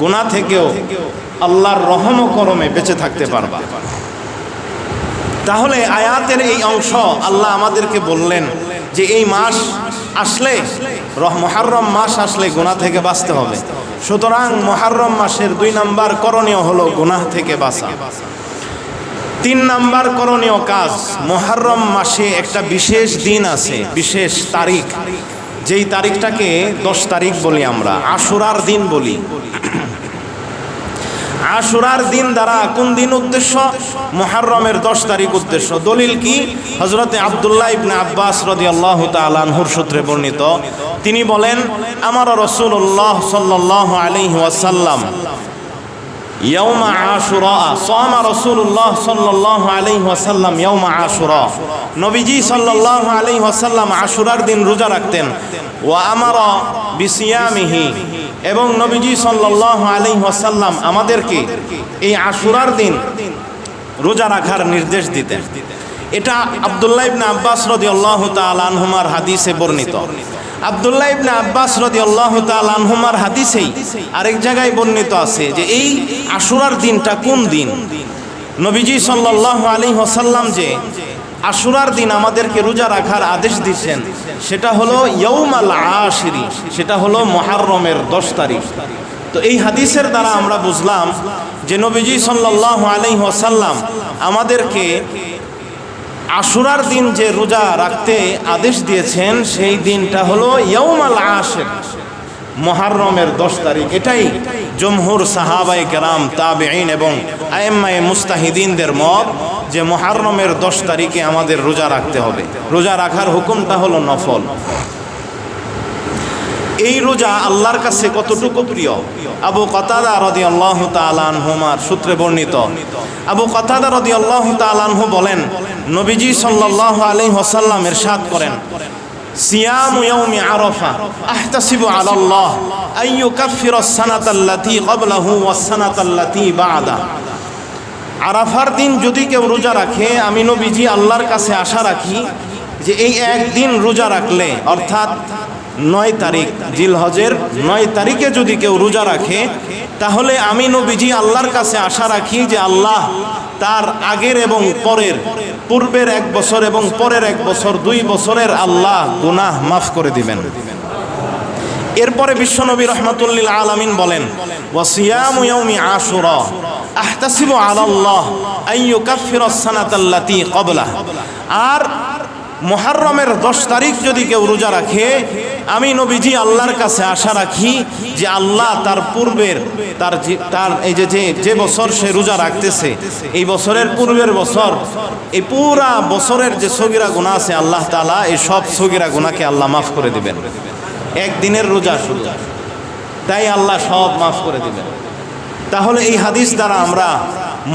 গুনাহ থেকেও আল্লাহর রহম ও করমে বেঁচে থাকতে পারবা। তাহলে আয়াতের এই অংশ আল্লাহ আমাদেরকে বললেন যে এই মাস আসলে, মুহররম মাস আসলে গুনাহ থেকে বাঁচতে হবে। সুতরাং মুহররম মাসের 2 নাম্বার করণীয় হলো গুনাহ থেকে বাঁচা। 3 নাম্বার করণীয় কাজ, মুহররম মাসে একটা বিশেষ দিন আছে, বিশেষ তারিখ, যেই তারিখটাকে 10 তারিখ বলি আমরা, আশুরার দিন বলি। আশুরার দিন দ্বারা কোন দিন উদ্দেশ্য? মুহররমের 10 তারিখ উদ্দেশ্য। দলিল কি? হযরতে আব্দুল্লাহ ইবনে আব্বাস রাদিয়াল্লাহু তাআলা আনহুর সূত্রে বর্ণিত, তিনি বলেন, আমার রাসূলুল্লাহ সাল্লাল্লাহু আলাইহি ওয়াসাল্লাম ইয়াউমা আশুরা, সামা রাসূলুল্লাহ সাল্লাল্লাহু আলাইহি ওয়াসাল্লাম ইয়াউমা আশুরা, নবীজি সাল্লাল্লাহু আলাইহি ওয়াসাল্লাম আশুরার দিন রোজা রাখতেন। ওয়া আমারা বিসিয়ামিহি, এবং নবীজি সাল্লাল্লাহু আলাইহি ওয়াসাল্লাম আমাদেরকে এই আশুরার দিন রোজা রাখার নির্দেশ দিতেন। এটা আব্দুল্লাহ ইবনে আব্বাস রাদিয়াল্লাহু তাআলা আনহুমার হাদিসে বর্ণিত। আব্দুল্লাহ ইবনে আব্বাস রাদিয়াল্লাহু তাআলা আনহুমার হাদিসেই আরেক জায়গায় বর্ণিত আছে যে এই আশুরার দিনটা কোন দিন। নবীজি সাল্লাল্লাহু আলাইহি ওয়াসাল্লাম যে আশুরার দিন আমাদেরকে রোজা রাখার আদেশ দিয়েছেন সেটা হলো ইয়াউমাল আশিরি, সেটা হলো মুহররমের 10 তারিখ। তো এই হাদিসের দ্বারা আমরা বুঝলাম যে নবীজি সাল্লাল্লাহু আলাইহি ওয়াসাল্লাম আমাদেরকে আশুরার দিন যে রোজা রাখতে আদেশ দিয়েছেন সেই দিনটা হলো ইয়াউমাল আশির, মুহররমের 10 তারিখ। এটাই জমহুর সাহাবায়ে কেরাম, তাবেঈন এবং আইম্মায়ে মুস্তাহিদিনদের মত যে মুহররমের 10 তারিখে আমাদের রোজা রাখতে হবে। রোজা রাখার হুকুমটা হলো নফল। এই রোজা আল্লাহর কাছে কতটুকু প্রিয়? আবু কাতাদা রাদিয়াল্লাহু তাআলা আনহুমার সূত্রে বর্ণিত, আবু কাতাদা রাদিয়াল্লাহু তাআলা আনহু বলেন, নবীজি সাল্লাল্লাহু আলাইহি ওয়াসাল্লাম ইরশাদ করেন, সিয়ামু ইয়াউমি আরাফা আহতাসিবু আলাল্লাহ আন ইউকাফফিরা আস-সানাতাল্লাতী ক্বাবলাহু ওয়াস-সানাতাল্লাতী বা'দা। আরাফার দিন যদি কেউ রোজা রাখে, আমি নবীজি আল্লাহর কাছে আশা রাখি যে এই একদিন রোজা রাখলে, অর্থাৎ 9 তারিখ জিলহজের 9 তারিখে যদি কেউ রোজা রাখে, তাহলে আমি নবীজি আল্লাহর কাছে আশা রাখি যে আল্লাহ তার আগের এবং পরের, পূর্বের 1 বছর এবং পরের 1 বছর, 2 বছরের আল্লাহ গুনাহ মাফ করে দিবেন। এরপরে বিশ্বনবী রাহমাতুল লিল আলামিন বলেন, ওয়া সিয়ামু ইয়াউমি আশুরা আহতাসিবু আলাল্লাহ আন ইউকাফফিরা আস-সানাতাল্লাতী ক্বাবলা। আর মুহররমের 10 তারিখ যদি কেউ রোজা রাখে, আমি নবীজি আল্লাহর কাছে আশা রাখি যে আল্লাহ তার পূর্বের তার এই যে বছর সে রোজা রাখতেছে, এই বছরের পূর্বের বছর, এই পুরা বছরের যে সগীরা গুনাহ আছে আল্লাহ তাআলা এই সব সগীরা গুনাহকে আল্লাহ মাফ করে দিবেন। একদিনের রোজা শুধু, তাই আল্লাহ সব মাফ করে দিবেন। তাহলে এই হাদিস দ্বারা আমরা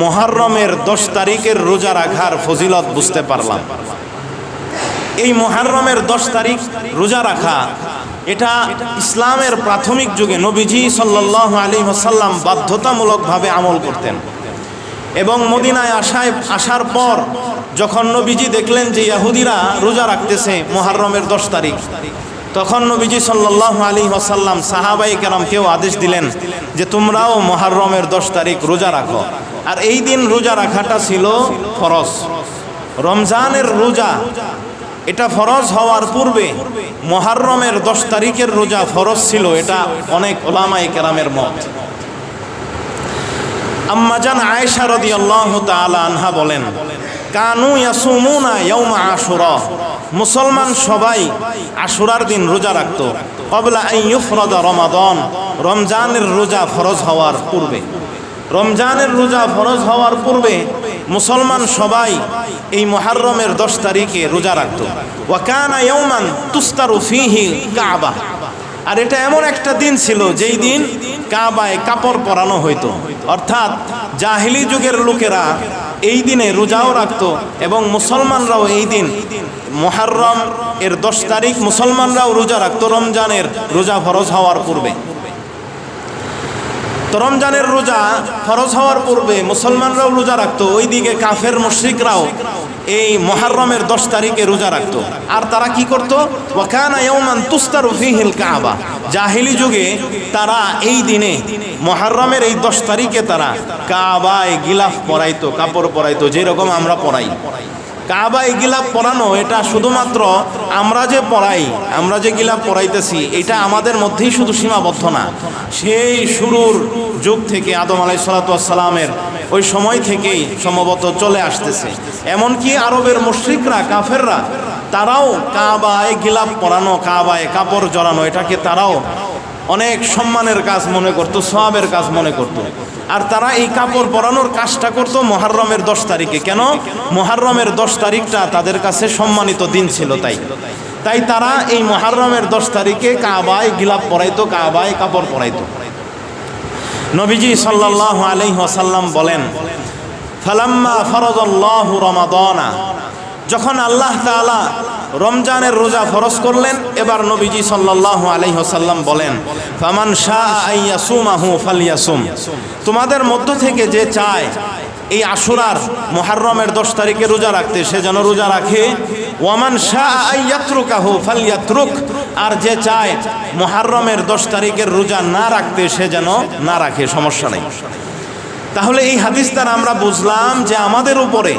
মুহররমের 10 তারিখের রোজা রাখার ফজিলত বুঝতে পারলাম। এই মুহররমের 10 তারিখ রোজা রাখা এটা ইসলামের প্রাথমিক যুগে নবীজি সাল্লাল্লাহু আলাইহি ওয়াসাল্লাম বাধ্যতামূলকভাবে আমল করতেন। এবং মদিনায় আসার পর যখন নবীজি দেখলেন যে ইহুদিরা রোজা রাখতেছে মুহররমের 10 তারিখ, তখন নবীজি সাল্লাল্লাহু আলাইহি ওয়াসাল্লাম সাহাবায়ে কেরামকেও আদেশ দিলেন যে তোমরাও মুহররমের 10 তারিখ রোজা রাখো। আর এই দিন রোজা রাখাটা ছিল ফরজ। রমজানের রোজা এটা ফরজ হওয়ার পূর্বে মুহররমের 10 তারিখের রোজা ফরজ ছিল, এটা অনেক উলামায়ে কেরামের মত। আম্মা জান আয়েশা রাদিয়াল্লাহু তাআলা আনহা বলেন, কানু ইয়াসুমুনা ইয়াউমা আশুরা, মুসলমান সবাই আশুরার দিন রোজা রাখত। ক্বাবলা আন ইউফরাদা রমাদান, রমজানের রোজা ফরজ হওয়ার পূর্বে। রমজানের রোজা ফরজ হওয়ার পূর্বে মুসলমান সবাই এই মুহররমের 10 তারিখে রোজা রাখত। ওয়া কানা ইয়াওমান তুস্তারু ফীহি কাবা, আর এটা এমন একটা দিন ছিল যেই দিন কাবায় কাপড় পরানো হইতো। অর্থাৎ জাহিলি যুগের লোকেরা এই দিনে রোজাও রাখত এবং মুসলমানরাও এই দিন মুহররম এর 10 তারিখ মুসলমানরাও রোজা রাখত রমজানের রোজা ফরজ হওয়ার পূর্বে। তো রমজানের রোজা ফরজ হওয়ার পূর্বে মুসলমানরাও রোজা রাখত, ওইদিকে কাফের মুশরিকরাও এই মুহররমের 10 তারিখে রোজা রাখত। আর তারা কি করত? ওয়া কানা ইয়াওমান তুস্তারু ফীহিল কাবা, জাহিলি যুগে তারা এই দিনে মুহররমের এই 10 তারিখে তারা কাবায় গিলাফ পরাইতো, কাপড় পরাইতো, যেরকম আমরা পরাই। কাবায় গিলাফ পরানো এটা শুধুমাত্র আমরা যে পরাই, আমরা যে গিলাফ পরাইতেছি এটা আমাদের মধ্যেই শুধু সীমাবদ্ধ না, সেই শুরুর যুগ থেকে আদম আলাইহিসসালাতু ওয়াসসালামের ওই সময় থেকেই সম্ভবত চলে আসতেছে। এমনকি আরবের মুশরিকরা, কাফেররা, তারাও কাবায় গিলাফ পরানো, কাবায় কাপড় জড়ানো এটাকে তারাও অনেক সম্মানের কাজ মনে করত, সওয়াবের কাজ মনে করত। আর তারা এই কাপড় পরানোর কাজটা করত মুহররমের 10 তারিখে। কেন? মুহররমের 10 তারিখটা তাদের কাছে সম্মানিত দিন ছিল, তাই তারা এই মুহররমের 10 তারিখে কাবায় গিলাফ পরাইতো, কাবায় কাপড় পরাইতো। নবীজি সাল্লাল্লাহু আলাইহি ওয়াসাল্লাম বলেন, ফালাম্মা ফারাদাল্লাহু রমাদানা, যখন আল্লাহ তাআলা রমজানের রোজা ফরজ করলেন, এবার নবীজি সাল্লাল্লাহু আলাইহি ওয়াসাল্লাম বলেন, ফামান শাআ আইয়াসুমাহু ফালইয়াসুম, তোমাদের মধ্য থেকে যে চায় এই আশুরার মুহররমের 10 তারিখে রোজা রাখতে সে যেন রোজা রাখে। ওয়ামান শাআ আইয়াতরুকাহু ফালইয়াতরুক, আর যে চায় মুহররমের 10 তারিখের রোজা না রাখতে সে যেন না রাখে, সমস্যা নেই। তাহলে এই হাদিস দ্বারা আমরা বুঝলাম যে আমাদের উপরে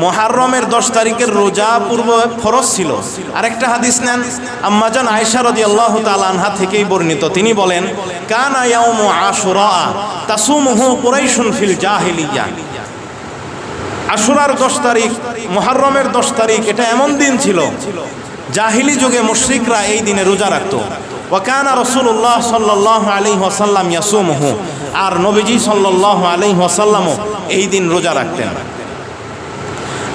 মুহররমের 10 তারিখের রোজা পূর্ব ফরজ ছিল। আরেকটা হাদিস নেন, আম্মা জান আয়েশা রাদিয়াল্লাহু তাআলা আনহা থেকেই বর্ণিত, তিনি বলেন, কানা ইয়াউমু আশুরা তাসুমুহু কুরাইশুন ফিল জাহিলিয়া, আশুরার 10 তারিখ, মুহররমের 10 তারিখ এটা এমন দিন ছিল জাহিলি যুগে মুশরিকরা এই দিনে রোজা রাখত। ওয়া কানা রাসূলুল্লাহ সাল্লাল্লাহু আলাইহি ওয়াসাল্লাম ইয়াসুমুহু, আর নবীজি সাল্লাল্লাহু আলাইহি ওয়াসাল্লামও এই দিন রোজা রাখতেন।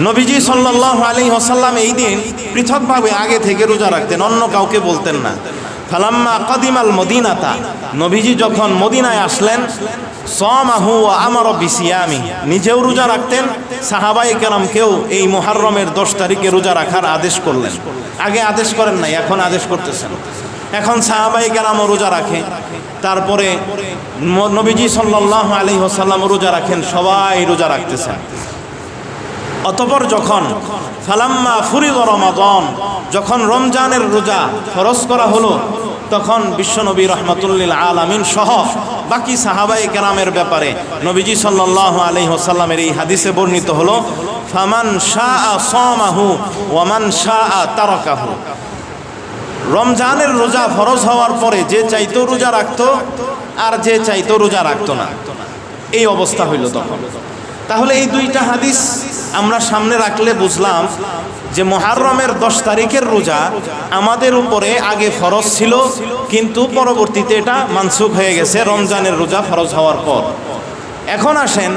নবীজি সাল্লাল্লাহু আলাইহি ওয়াসাল্লাম এই দিন পৃথকভাবে আগে থেকে রোজা রাখতেন, অন্য কাউকে বলতেন না। ফালাম্মা কাদিমাল মদিনাতা, নবীজি যখন মদিনায় আসলেন, সামাহু ওয়া আমারা বিসিয়ামি, নিজেও রোজা রাখতেন, সাহাবায়ে কেরামকেও এই মুহররমের 10 তারিখে রোজা রাখার আদেশ করলেন। আগে আদেশ করেন নাই, এখন আদেশ করতেছেন। এখন সাহাবায়ে কেরামও রোজা রাখে, তারপরে নবীজি সাল্লাল্লাহু আলাইহি ওয়াসাল্লাম রোজা রাখেন, সবাই রোজা রাখতেছেন। অতঃপর যখন ফালাম্মা ফুরিদা রমাদান, যখন রমজানের রোজা ফরজ করা হলো, তখন বিশ্বনবী রাহমাতুল্লিল আলামিন সহ বাকি সাহাবায়ে কেরামের ব্যাপারে নবীজি সাল্লাল্লাহু আলাইহি ওয়াসাল্লামের এই হাদিসে বর্ণিত হলো, ফামান শাআ সামাহু ওয়া মান শাআ তারাকাহু, রমজানের রোজা ফরজ হওয়ার পরে যে চাইতো রোজা রাখতো, আর যে চাইতো রোজা রাখতো না, এই অবস্থা হইল। তখন তাহলে এই দুইটা হাদিস আমরা সামনে রাখলে বুঝলাম যে মুহররমের 10 তারিখের রোজা আমাদের উপরে আগে ফরজ ছিল, কিন্তু পরবর্তীতে এটা মানসুখ হয়ে গেছে রমজানের রোজা ফরজ হওয়ার পর। এখন আসেন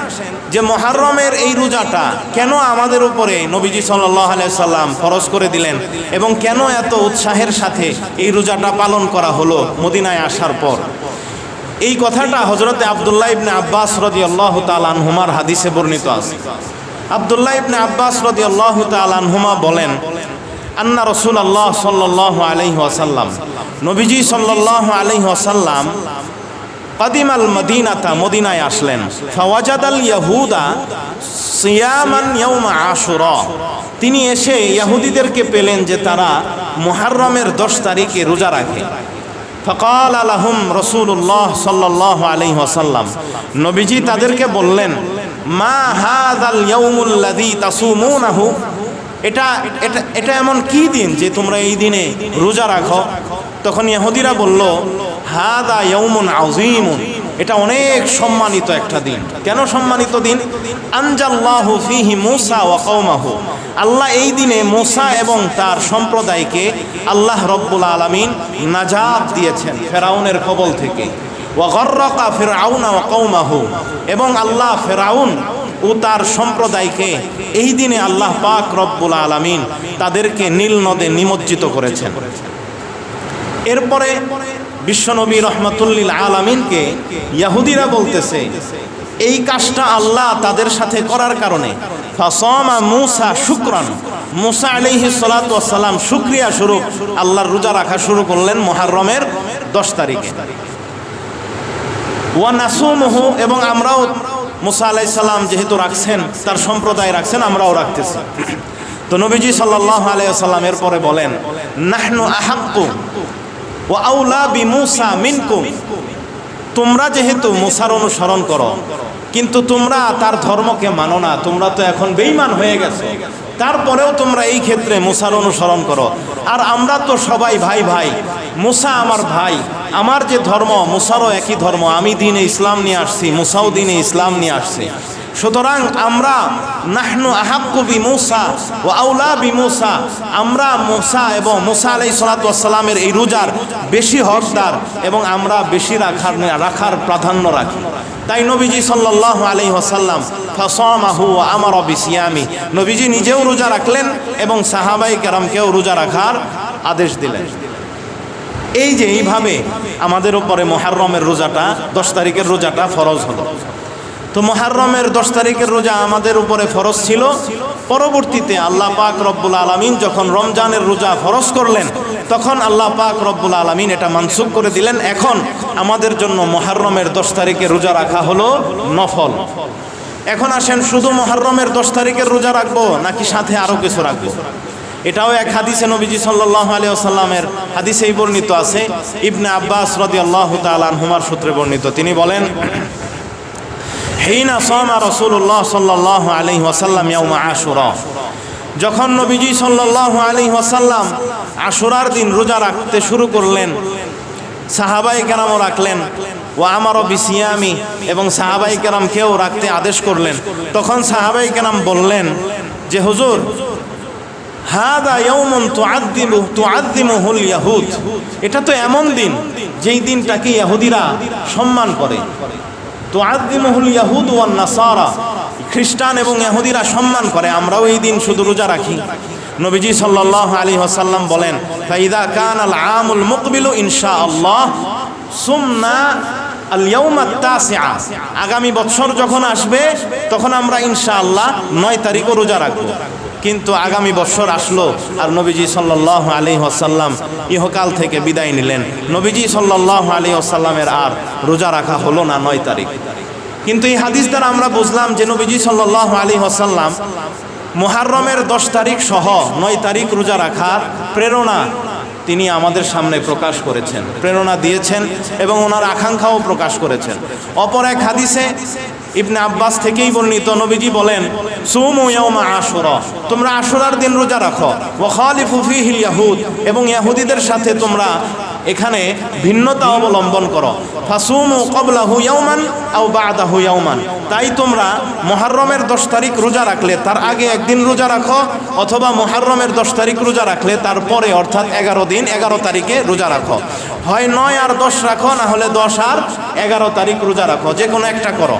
যে মুহররমের এই রোজাটা কেন আমাদের উপরে নবীজি সাল্লাল্লাহু আলাইহি সাল্লাম ফরজ করে দিলেন এবং কেন এত উৎসাহের সাথে এই রোজাটা পালন করা হলো মদিনায় আসার পর। এই কথাটা হযরতে আব্দুল্লাহ ইবনে আব্বাস রাদিয়াল্লাহু তাআলা আনহুমার হাদিসে বর্ণিত আছে। আব্দুল্লাহ ইবনে আব্বাস রাদিয়াল্লাহু তাআলা আনহুমা বলেন, আন্না রাসূলুল্লাহ সাল্লাল্লাহু আলাইহি ওয়াসাল্লাম, নবীজি সাল্লাল্লাহু আলাইহি ওয়াসাল্লাম কাদিমাল মদিনাতা, মদিনায় আসলেন। ফাওয়াজাদাল ইয়াহুদা সিয়ামান ইয়াউমা আশুরা, তিনি এসে ইহুদিদেরকে পেলেন যে তারা মুহররমের 10 তারিখে রোজা রাখে। ফাকাল লাহুম রাসূলুল্লাহ সাল্লাল্লাহু আলাইহি ওয়াসাল্লাম, নবীজি তাদেরকে বললেন, মা হাযাল ইয়াউমুল্লাযী তাসুমুনাহু, এটা এমন কি দিন যে তোমরা এই দিনে রোজা রাখো? তখন ইহুদিরা বলল, হাদা ইয়াউমুন আযীমুন, এটা অনেক সম্মানিত একটা দিন। কেন সম্মানিত দিন? আনজাল্লাহু ফীহি মূসা ওয়া কওমাহু, আল্লাহ এই দিনে মূসা এবং তার সম্প্রদায়কে আল্লাহ রব্বুল আলামিন নাজাত দিয়েছেন ফেরাউনের কবল থেকে। ওয়া গররাকা ফিরআউনা ওয়া কওমাহু, এবং আল্লাহ ফেরাউন ও তার সম্প্রদায়কে এই দিনে আল্লাহ পাক রব্বুল আলামিন তাদেরকে নীল নদে নিমজ্জিত করেছেন। এরপরে বিশ্বনবী রহমাতুল্লিল আলামিনকে ইহুদিরা বলতেছে এই কাজটা আল্লাহ তাদের সাথে করার কারণে ফাসামা মূসা শুকরান, মূসা আলাইহিস সালাতু ওয়াস সালাম শুকরিয়া স্বরূপ আল্লাহর রোজা রাখা শুরু করলেন মুহররমের 10 তারিখে। ওয়া নাসুমুহু, এবং আমরাও মূসা আলাইহিস সালাম যেহেতু রাখছেন, তার সম্প্রদায় রাখছেন, আমরাও রাখতেছি। তো নবীজি সাল্লাল্লাহু আলাইহি ওয়াসাল্লাম এরপরে বলেন, নাহনু আহাক্কু ওয়া আউলা বিমূসা মিনকুম, তোমরা যেহেতু মূসার অনুসরণ করো কিন্তু তোমরা তার ধর্মকে মানো না, তোমরা তো এখন বেঈমান হয়ে গেছো, তারপরেও তোমরা এই ক্ষেত্রে মূসার অনুসরণ করো। আর আমরা তো সবাই ভাই ভাই, মূসা আমার ভাই, আমার যে ধর্ম মূসারও একই ধর্ম, আমি দ্বীনে ইসলাম নিয়ে আসছি, মূসাও দ্বীনে ইসলাম নিয়ে আসছে। সুতরাং আমরা নাহনু আহাক্কু বিমূসা ওয়া আউলা বিমূসা, আমরা মূসা এবং মূসা আলাইহিস সালাতু ওয়াস সালামের এই রোজার বেশি হকদার এবং আমরা বেশি রাখার প্রাধান্য রাখি। তাই নবীজি সাল্লাল্লাহু আলাইহি ওয়াসাল্লাম ফাসামাহু ওয়া আমারা বিসিয়ামি, নবীজি নিজেও রোজা রাখলেন এবং সাহাবায়ে কেরামকেও রোজা রাখার আদেশ দিলেন। এই যে এইভাবে আমাদের উপরে মুহররমের রোজাটা 10 তারিখের রোজাটা ফরজ হলো। তো মুহররমের 10 তারিখের রোজা আমাদের উপরে ফরজ ছিল। পরবর্তীতে আল্লাহ পাক রব্বুল আলামিন যখন রমজানের রোজা ফরজ করলেন, তখন আল্লাহ পাক রব্বুল আলামিন এটা মানসুখ করে দিলেন। এখন আমাদের জন্য মুহররমের 10 তারিখের রোজা রাখা হলো নফল। এখন আসেন, শুধু মুহররমের 10 তারিখের রোজা রাখবো নাকি সাথে আরও কিছু রাখবো? এটাও এক হাদিসে নবীজি সাল্লাল্লাহু আলাইহি ওয়াসাল্লামের হাদিসেই বর্ণিত আছে। ইবনে আব্বাস রাদিয়াল্লাহু তাআলা আনহুমার সূত্রে বর্ণিত, তিনি বলেন, হিনা সামা রাসূলুল্লাহ সাল্লাল্লাহু আলাইহি ওয়াসাল্লাম ইয়াউমা আশুরা, যখন নবীজি সাল্লাল্লাহু আলাইহি ওয়াসাল্লাম আশুরার দিন রোজা রাখতে শুরু করলেন, সাহাবায়ে কেরামও রাখলেন। ওয়া আমারা বিসিয়ামি, এবং সাহাবায়ে কেরামকেও রাখতে আদেশ করলেন। তখন সাহাবায়ে কেরাম বললেন যে হুজুর, হাদা ইয়াউমুন তুআযযিমুহুল ইয়াহুদ, এটা তো এমন দিন যেই দিনটাকে ইহুদিরা সম্মান করে। তুআযযিমুহুল ইয়াহুদ ওয়ান নাসারা, খ্রিস্টান এবং ইহুদিরা সম্মান করে, আমরাও এই দিন শুধু রোজা রাখি। নবীজি সাল্লাল্লাহু আলাইহি ওয়াসাল্লাম বলেন, ফাইদা কানাল আমুল মুকবিলু ইনশাআল্লাহ সুমনা আল ইয়াউমাত তাসিআ, আগামী বছর যখন আসবে তখন আমরা ইনশাআল্লাহ 9 তারিখও রোজা রাখবো। কিন্তু আগামী বছর আসলো আর নবীজি সাল্লাল্লাহু আলাইহি ওয়াসাল্লাম ইহকাল থেকে বিদায় নিলেন। নবীজি সাল্লাল্লাহু আলাইহি ওয়াসাল্লামের আর রোজা রাখা হলো না 9 তারিখ। কিন্তু এই হাদিস দ্বারা আমরা বুঝলাম যে নবীজি সাল্লাল্লাহু আলাইহি ওয়াসাল্লাম মুহররমের 10 তারিখ সহ 9 তারিখ রোজা রাখার প্রেরণা তিনি আমাদের সামনে প্রকাশ করেছেন, প্রেরণা দিয়েছেন এবং ওনার আকাঙ্ক্ষাও প্রকাশ করেছেন। অপর এক হাদিসে ইবনে আব্বাস থেকেই বর্ণিত, নবীজি বলেন, সুমু ইয়াউমা আশুরা, তোমরা আশুরার দিন রোজা রাখো। ওয়া খালিফু ফীহিল ইয়াহুদ, এবং ইহুদিদের সাথে তোমরা এখানে ভিন্নতা অবলম্বন করো। ফাসুমু ক্বাবলাহু ইয়াওমান আও বা'দাহু ইয়াওমান, তাই তোমরা মুহররমের 10 তারিখ রোজা রাখলে তার আগে একদিন রোজা রাখো, অথবা মুহররমের 10 তারিখ রোজা রাখলে তারপরে অর্থাৎ 11 দিন 11 তারিখে রোজা রাখো। হয় 9 আর 10 রাখো, না হলে 10 আর 11 তারিখ রোজা রাখো, যে কোনো একটা করো।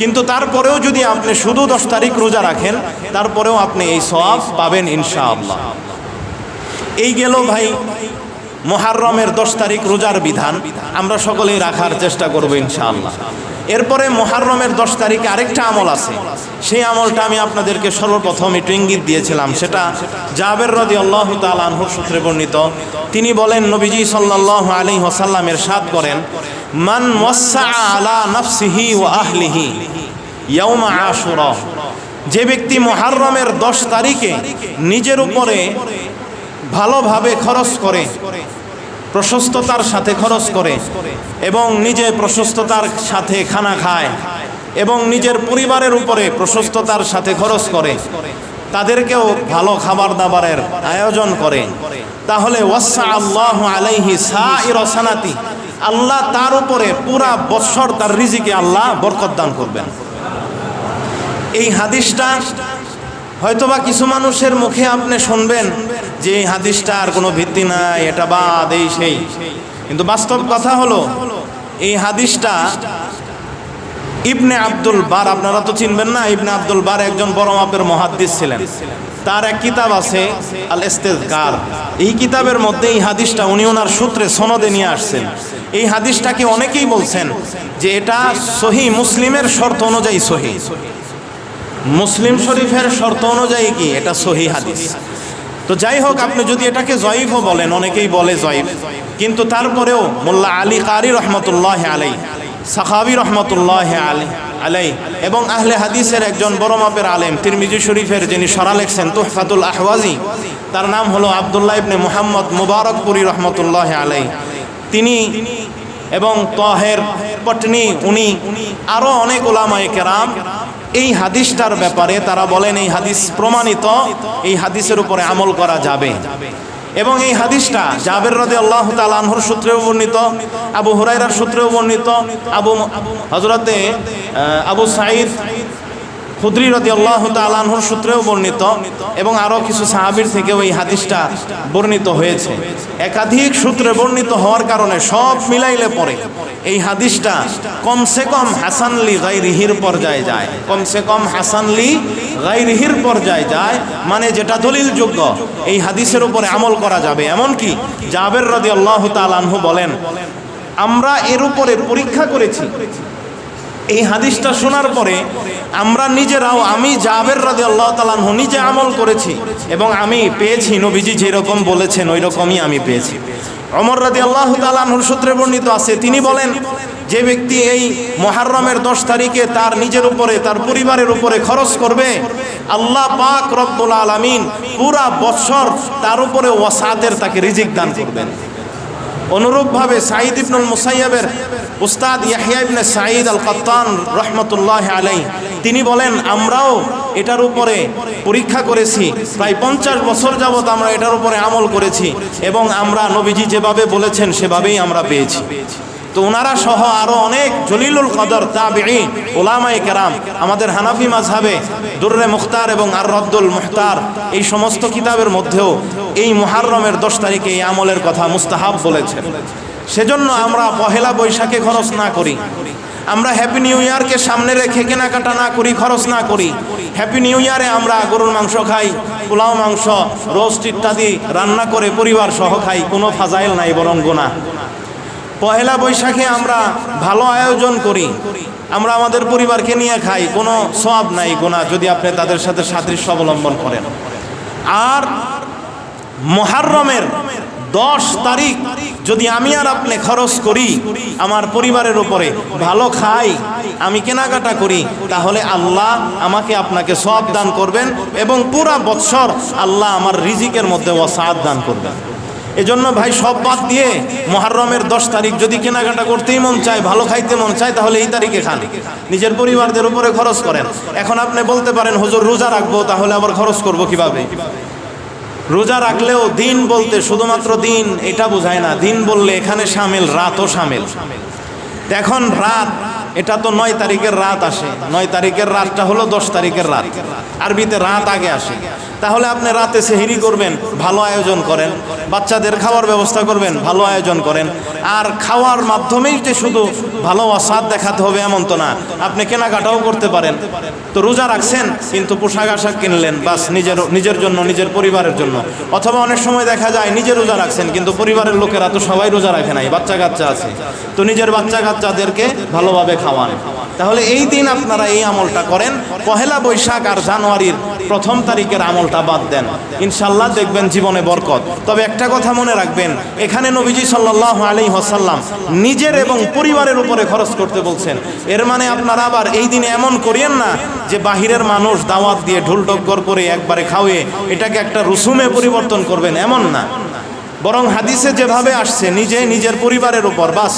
কিন্তু তারপরেও যদি আপনি শুধু 10 তারিখ রোজা রাখেন, তারপরেও আপনি এই সওয়াব পাবেন ইনশাআল্লাহ। এই গেল ভাই মুহররমের 10 তারিখ রোজার বিধান, আমরা সকলেই রাখার চেষ্টা করব ইনশাআল্লাহ। এরপরে মুহররমের 10 তারিখে আরেকটা আমল আছে, সেই আমলটা আমি আপনাদেরকে সর্বপ্রথম একটু ইঙ্গিত দিয়েছিলাম। সেটা জাবের রাদিয়াল্লাহু তাআলা আনহুর সূত্রে বর্ণিত। তিনি বলেন, নবীজি সাল্লাল্লাহু আলাইহি ওয়াসাল্লাম ইরশাদ করেন, মান ওয়াসসা আলা নাফসিহি ওয়া আহলিহি ইয়াউমা আশুরা, যে ব্যক্তি মুহররমের 10 তারিখে নিজের উপরে ভালোভাবে খরচ করে, প্রশস্ততার সাথে খরচ করে, এবং নিজে প্রশস্ততার সাথে খানা খায়, এবং নিজের পরিবারের উপরে প্রশস্ততার সাথে খরচ করে, তাদেরকেও ভালো খাবার দাবারের আয়োজন করে, তাহলে ওয়াসা আল্লাহু আলাইহি সাইরা সানাতি, আল্লাহ তার উপরে পুরা বৎসর তার রিজিকে আল্লাহ বরকত দান করবেন। এই হাদিসটা হয়তোবা কিছু মানুষের মুখে আপনি শুনবেন যে এই হাদিসটার কোনো ভিত্তি নাই, এটা বাদ, এই সেই। কিন্তু বাস্তব কথা হলো, এই হাদিসটা ইবনে আব্দুল বার, আপনারা তো চিনবেন না, ইবনে আব্দুল বার একজন বড় মাপের মুহাদ্দিস ছিলেন। তার এক কিতাব আছে আল ইস্তিযকার, এই কিতাবের মধ্যে এই হাদিসটা উনি ওনার সূত্রে সনদে নিয়ে আসছেন। এই হাদিসটাকে অনেকেই বলছেন যে এটা সহিহ মুসলিমের শর্ত অনুযায়ী সহিহ, মুসলিম শরীফের শর্ত অনুযায়ী কি এটা সহিহ হাদিস। তো যাই হোক, আপনি যদি এটাকে জয়ীফও বলেন, অনেকেই বলে জয়ীফ, কিন্তু তারপরেও মোল্লা আলী কারি রহমতুল্লাহ আলাই, সাখাবি রহমতুল্লাহ আলাই এবং আহলে হাদিসের একজন বড় মাপের আলেম, তিরমিজি শরীফের যিনি শরা লেখছেন তুহফাতুল আহওয়াজি, তার নাম হলো আব্দুল্লাহ ইবনে মুহাম্মদ মুবারকপুরি রহমতুল্লাহ আলাই, তিনি এবং তাহের পটনি, উনি আরও অনেক উলামায়ে কেরাম এই হাদিসটার ব্যাপারে তারা বলেন এই হাদিস প্রমাণিত, এই হাদিসের উপরে আমল করা যাবে। এবং এই হাদিসটা জাবের রাদিয়াল্লাহু তাআলা আনহুর সূত্রেও বর্ণিত, আবু হুরায়রার সূত্রেও বর্ণিত, হযরতে আবু সাঈদ খুদরি রাদিয়াল্লাহু তাআলা আনহুর সূত্রেও বর্ণিত, এবং আরও কিছু সাহাবীর থেকেও এই হাদিসটা বর্ণিত হয়েছে। একাধিক সূত্রে বর্ণিত হওয়ার কারণে সব মিলাইলে পরে এই হাদিসটা কমসে কম হাসান লি গায়রিহির পর্যায়ে যায়, কমসে কম হাসান লি গায়রিহির পর্যায়ে যায়, মানে যেটা দলিলযোগ্য, এই হাদিসের উপরে আমল করা যাবে। এমনকি জাবের রাদিয়াল্লাহু তাআলা আনহু বলেন, আমরা এর উপরে পরীক্ষা করেছি। এই হাদিসটা শোনার পরে আমরা নিজেরাও, আমি জাবের রাদিয়াল্লাহু তাআলা আনহু নিজে আমল করেছি, এবং আমি পেয়েছি নবীজি যেরকম বলেছেন ওই রকমই আমি পেয়েছি। ওমর রাদিয়াল্লাহু তাআলা আনহুর সূত্রে বর্ণিত আছে, তিনি বলেন, যে ব্যক্তি এই মুহররমের 10 তারিখে তার নিজের উপরে, তার পরিবারের উপরে খরচ করবে, আল্লাহ পাক রব্বুল আলামিন পুরা বৎসর তার উপরে ওয়াসাতের, তাকে রিজিক দান করবেন। অনুরূপভাবে সাঈদ ইবনুল মুসাইয়্যিবের উস্তাদ ইয়াহইয়া ইবনে সাঈদ আল কাত্তান রহমতুল্লাহ আলাইহি, তিনি বলেন, আমরাও এটার উপরে পরীক্ষা করেছি, প্রায় 50 বছর যাবত আমরা এটার উপরে আমল করেছি, এবং আমরা নবীজি যেভাবে বলেছেন সেভাবেই আমরা পেয়েছি। তো ওনারা সহ আরও অনেক জলিলুল কদর তাবিঈন উলামায়ে কেরাম আমাদের হানাফি মাযহাবে দুররে মুখতার এবং আর রদ্দুল মুহতার, এই সমস্ত কিতাবের মধ্যেও এই মুহররমের 10 তারিখে এই আমলের কথা মুস্তাহাব বলেছেন। সেজন্য আমরা পহেলা বৈশাখে খরচ না করি, আমরা হ্যাপি নিউ ইয়ারকে সামনে রেখে কেনাকাটা না করি, খরচ না করি। হ্যাপি নিউ ইয়ারে আমরা গরুর মাংস খাই, পোলাও মাংস, রোস্ট ইত্যাদি রান্না করে পরিবার সহ খাই, কোনো ফাজাইল নাই, বরং গুনাহ। পহেলা বৈশাখে আমরা ভালো আয়োজন করি, আমরা আমাদের পরিবারকে নিয়ে খাই, কোনো সওয়াব নাই, গুনাহ, যদি আপনি তাদের সাথে সাদৃশ্য অবলম্বন করেন। আর মুহররমের 10 তারিখ যদি আমি আর আপনি খরচ করি আমার পরিবারের উপরে, ভালো খাই, আমি কেনাকাটা করি, তাহলে আল্লাহ আমাকে আপনাকে সওয়াব দান করবেন, এবং পুরা বৎসর আল্লাহ আমার রিজিকের মধ্যে ওয়াসাআত দান করবেন। এজন্য ভাই সব বাদ দিয়ে মুহররমের 10 তারিখ যদি কেনাকাটা করতেই মন চায়, ভালো খাইতে মন চায়, তাহলে এই তারিখে খান, নিজের পরিবারদের উপরে খরচ করেন। এখন আপনি বলতে পারেন, হুজুর রোজা রাখবো, তাহলে আবার খরচ করব কিভাবে? রোজা রাখলেও দিন বলতে শুধুমাত্র দিন এটা বোঝায় না, দিন বললে এখানে শামিল রাতও শামিল। এখন রাত, এটা তো 9 তারিখের রাত আসে, 9 তারিখের রাতটা হলো 10 তারিখের রাত, আরবিতে রাত আগে আসে। তাহলে আপনি রাতে সেহরি করবেন, ভালো আয়োজন করেন, বাচ্চাদের খাওয়ার ব্যবস্থা করবেন, ভালো আয়োজন করেন। আর খাওয়ার মাধ্যমেই যে শুধু ভালো স্বাদ দেখাতে হবে এমন তো না, আপনি কেনাকাটাও করতে পারেন। তো রোজা রাখছেন কিন্তু পোশাক আশাক কিনলেন, বাস নিজের জন্য, নিজের পরিবারের জন্য। অথবা অনেক সময় দেখা যায় নিজে রোজা রাখছেন কিন্তু পরিবারের লোকেরা তো সবাই রোজা রাখে নাই, বাচ্চা কাচ্চা আছে, তো নিজের বাচ্চা কাচ্চাদেরকে ভালোভাবে খাওয়ান। তাহলে এই দিন আপনারা এই আমলটা করেন, পহেলা বৈশাখ আর জানুয়ারির 1 তারিখের আমলটা বাদ দেন, ইনশাল্লাহ দেখবেন জীবনে বরকত। তবে একটা কথা মনে রাখবেন, এখানে নবীজি সাল্লাল্লাহু আলাইহি ওয়াসাল্লাম নিজের এবং পরিবারের উপরে খরচ করতে বলছেন। এর মানে আপনারা আবার এই দিনে এমন করিয়েন না যে বাহিরের মানুষ দাওয়াত দিয়ে ঢোলটক্কর করে একবারে খাওয়ে এটাকে একটা রুসুমে পরিবর্তন করবেন, এমন না। বরং হাদিসে যেভাবে আসছে নিজে নিজের পরিবারের উপর বাস,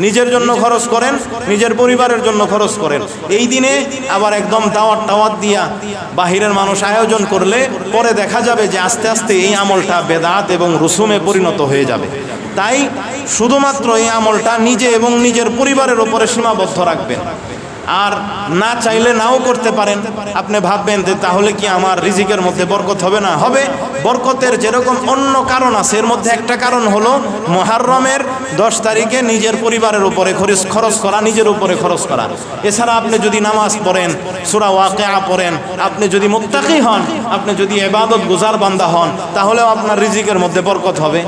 নিজের জন্য খরচ করেন, নিজের পরিবারের জন্য খরচ করেন। এই দিনে আবার একদম দাওয়াত দিয়া বাহিরের মানুষ আয়োজন করলে পরে দেখা যাবে যে আস্তে আস্তে এই আমলটা বেদাত এবং রুসুমে পরিণত হয়ে যাবে। তাই শুধুমাত্র এই আমলটা নিজে এবং নিজের পরিবারের উপরে সীমাবদ্ধ রাখবেন। আর না চাইলে নাও করতে পারেন। আপনি ভাববেন যে তাহলে কি আমার রিজিকের মধ্যে বরকত হবে না? হবে। বরকতের যেরকম অন্য কারণ আছে, এর মধ্যে একটা কারণ হলো মুহররমের 10 তারিখে নিজের পরিবারের উপরে খরচ করা, নিজের উপরে খরচ করা। এছাড়া আপনি যদি নামাজ পড়েন, সূরা ওয়াকিয়া পড়েন, আপনি যদি মুত্তাকি হন, আপনি যদি ইবাদত গুজার বান্দা হন, তাহলেও আপনার রিজিকের মধ্যে বরকত হবে।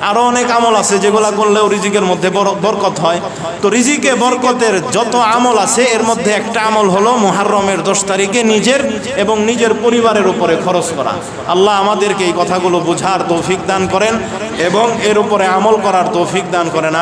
আরও অনেক আমল আছে যেগুলো করলেও রিজিকের মধ্যে বরকত হয়। তো রিজিকে বরকতের যত আমল আছে এর মধ্যে একটা আমল হলো মুহররমের 10 তারিখে নিজের এবং নিজের পরিবারের উপরে খরচ করা। আল্লাহ আমাদেরকে এই কথাগুলো বোঝার তৌফিক দান করেন এবং এর উপরে আমল করার তৌফিক দান করেন।